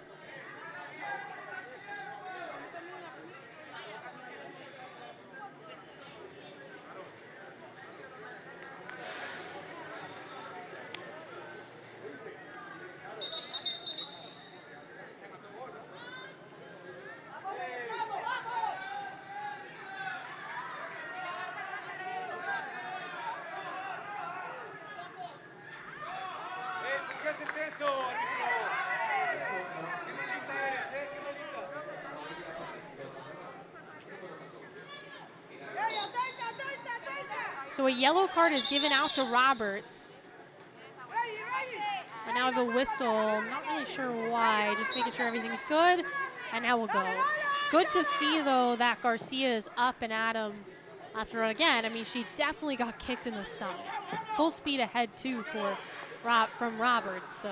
So a yellow card is given out to Roberts. And now the whistle, not really sure why, just making sure everything's good. And now we'll go. Good to see, though, that Garcia is up and at him after, again, I mean, she definitely got kicked in the stomach. Full speed ahead, too, from Roberts, so.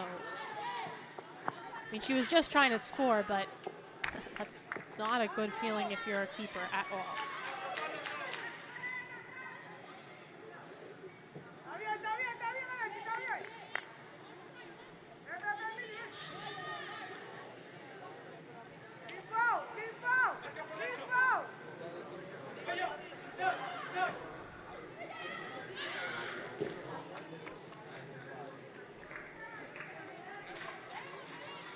I mean, she was just trying to score, but that's not a good feeling if you're a keeper at all.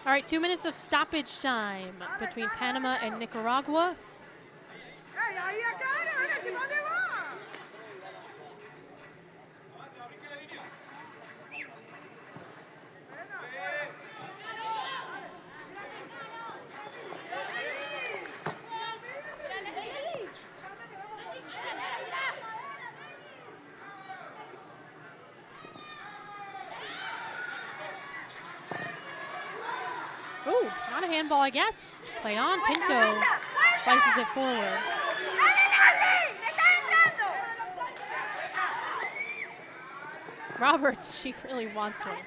All right, 2 minutes of stoppage time between Panama and Nicaragua. Ooh, not a handball, I guess. Play on, Pinto slices it forward. Roberts, she really wants one.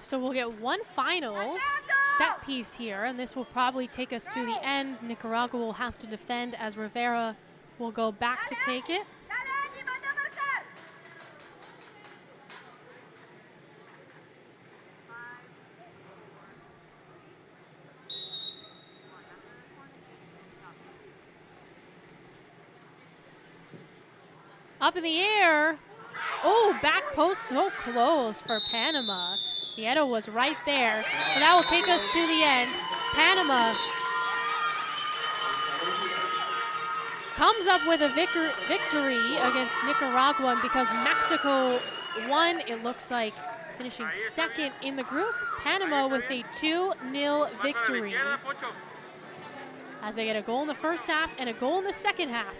So we'll get one final set piece here, and this will probably take us to the end. Nicaragua will have to defend as Rivera will go back to take it. Up in the air. Oh, back post so close for Panama. Nieto was right there. So that will take us to the end. Panama comes up with a victory against Nicaragua, and because Mexico won, it looks like finishing second in the group. Panama with a 2-0 victory as they get a goal in the first half and a goal in the second half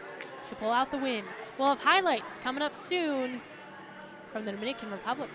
to pull out the win. We'll have highlights coming up soon from the Dominican Republic.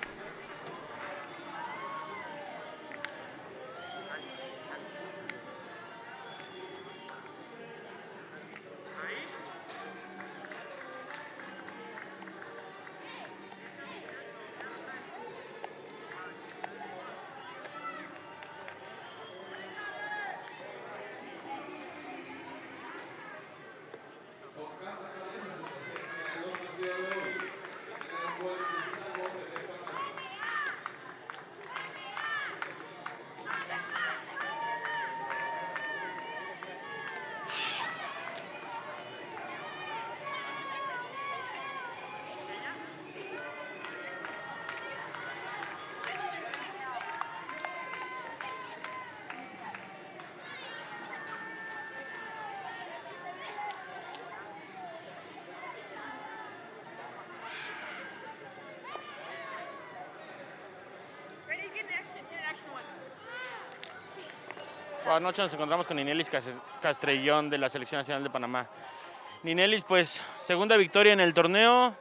Buenas noches, nos encontramos con Ninelis Castrellón de la Selección Nacional de Panamá. Ninelis, pues segunda victoria en el torneo,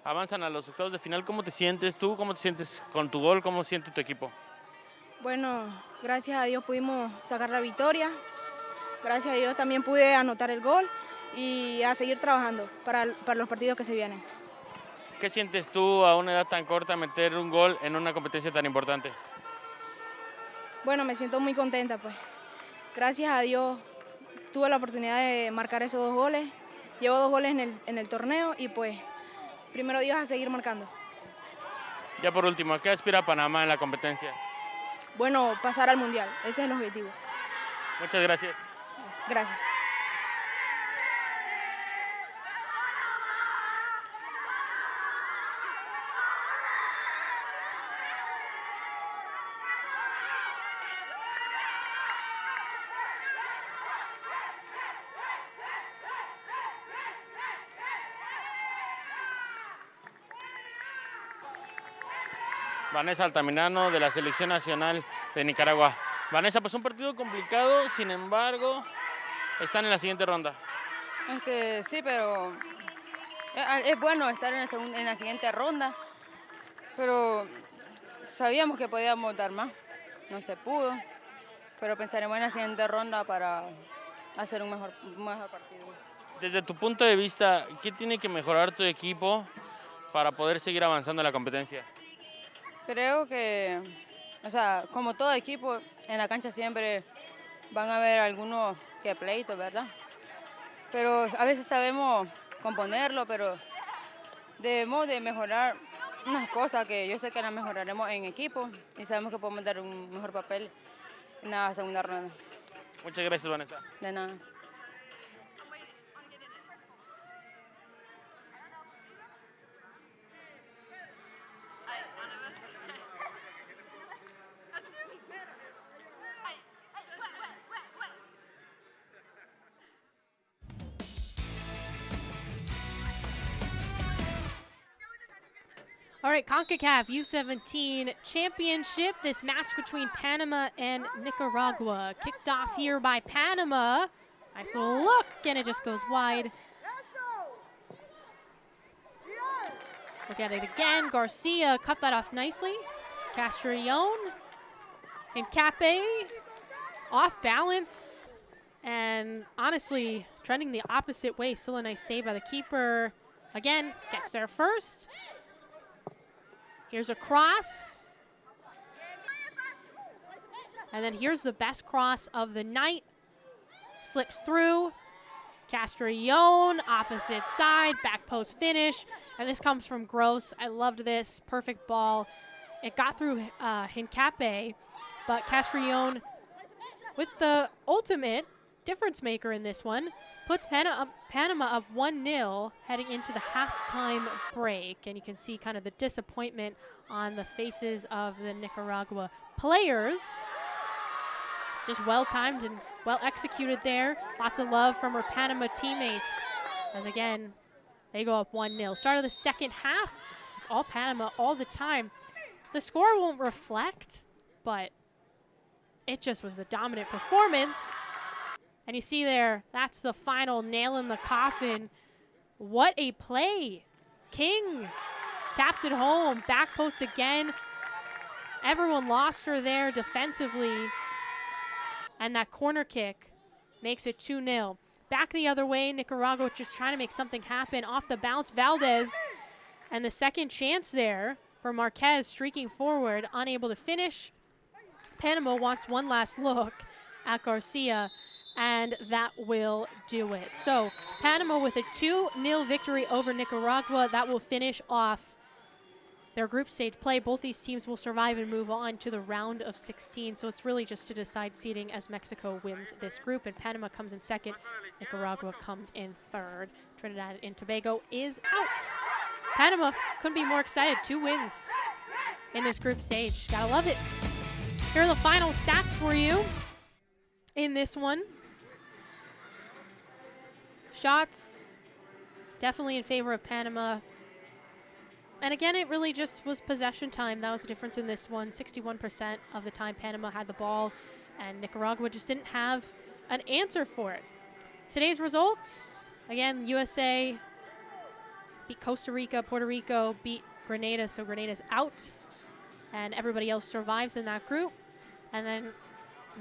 avanzan a los octavos de final. ¿Cómo te sientes tú? ¿Cómo te sientes con tu gol? ¿Cómo siente tu equipo? Bueno, gracias a Dios pudimos sacar la victoria. Gracias a Dios también pude anotar el gol y a seguir trabajando para los partidos que se vienen. ¿Qué sientes tú a una edad tan corta meter un gol en una competencia tan importante? Bueno, me siento muy contenta, pues. Gracias a Dios tuve la oportunidad de marcar esos 2 goles. Llevo 2 goles en el torneo y pues, primero Dios, a seguir marcando. Ya por último, ¿a qué aspira Panamá en la competencia? Bueno, pasar al Mundial, ese es el objetivo. Muchas gracias. Gracias. Vanessa Altamirano de la Selección Nacional de Nicaragua. Vanessa, pues un partido complicado, sin embargo, están en la siguiente ronda. Sí, pero es bueno estar en la siguiente ronda, pero sabíamos que podíamos dar más, no se pudo, pero pensaremos en la siguiente ronda para hacer un mejor partido. Desde tu punto de vista, ¿qué tiene que mejorar tu equipo para poder seguir avanzando en la competencia? Creo que, como todo equipo, en la cancha siempre van a haber algunos que pleitos, ¿verdad? Pero a veces sabemos componerlo, pero debemos de mejorar unas cosas que yo sé que las mejoraremos en equipo y sabemos que podemos dar un mejor papel en la segunda ronda. Muchas gracias, Vanessa. De nada. All right, Concacaf U17 Championship. This match between Panama and Nicaragua. Kicked off here by Panama. Nice little look, and it just goes wide. Look at it again. Garcia cut that off nicely. Castrillon and Cape off balance. And honestly, trending the opposite way. Still a nice save by the keeper. Again, gets there first. Here's a cross. And then here's the best cross of the night. Slips through. Castrillon, opposite side, back post finish. And this comes from Gross. I loved this. Perfect ball. It got through Hincape, but Castrillon, with the ultimate difference maker in this one, puts Panama up 1-0 heading into the halftime break. And you can see kind of the disappointment on the faces of the Nicaragua players. Just well-timed and well-executed there. Lots of love from her Panama teammates as, again, they go up 1-0. Start of the second half, it's all Panama all the time. The score won't reflect, but it just was a dominant performance. And you see there, that's the final nail in the coffin. What a play. King taps it home, back post again. Everyone lost her there defensively. And that corner kick makes it 2-0. Back the other way, Nicaragua just trying to make something happen. Off the bounce, Valdez. And the second chance there for Marquez streaking forward, unable to finish. Panama wants one last look at Garcia, and that will do it. So Panama with a 2-0 victory over Nicaragua. That will finish off their group stage play. Both these teams will survive and move on to the round of 16. So it's really just to decide seeding as Mexico wins this group. And Panama comes in second. Nicaragua comes in third. Trinidad and Tobago is out. Panama couldn't be more excited. 2 wins in this group stage. Gotta love it. Here are the final stats for you in this one. Shots definitely in favor of Panama. And again, it really just was possession time. That was the difference in this one. 61% of the time Panama had the ball, and Nicaragua just didn't have an answer for it. Today's results, again, USA beat Costa Rica, Puerto Rico beat Grenada, so Grenada's out, and everybody else survives in that group. And then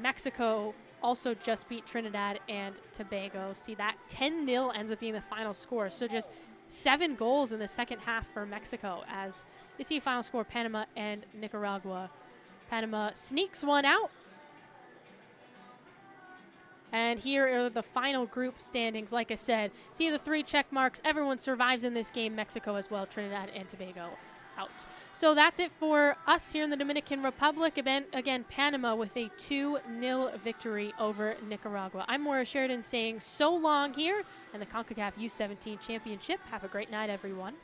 Mexico also just beat Trinidad and Tobago. See, that 10-0 ends up being the final score. So just 7 goals in the second half for Mexico, as you see final score Panama and Nicaragua. Panama sneaks one out. And here are the final group standings. Like I said, see the 3 check marks. Everyone survives in this game. Mexico as well. Trinidad and Tobago out. So that's it for us here in the Dominican Republic. Again, Panama with a 2-0 victory over Nicaragua. I'm Maura Sheridan saying so long here in the Concacaf U17 Championship. Have a great night, everyone.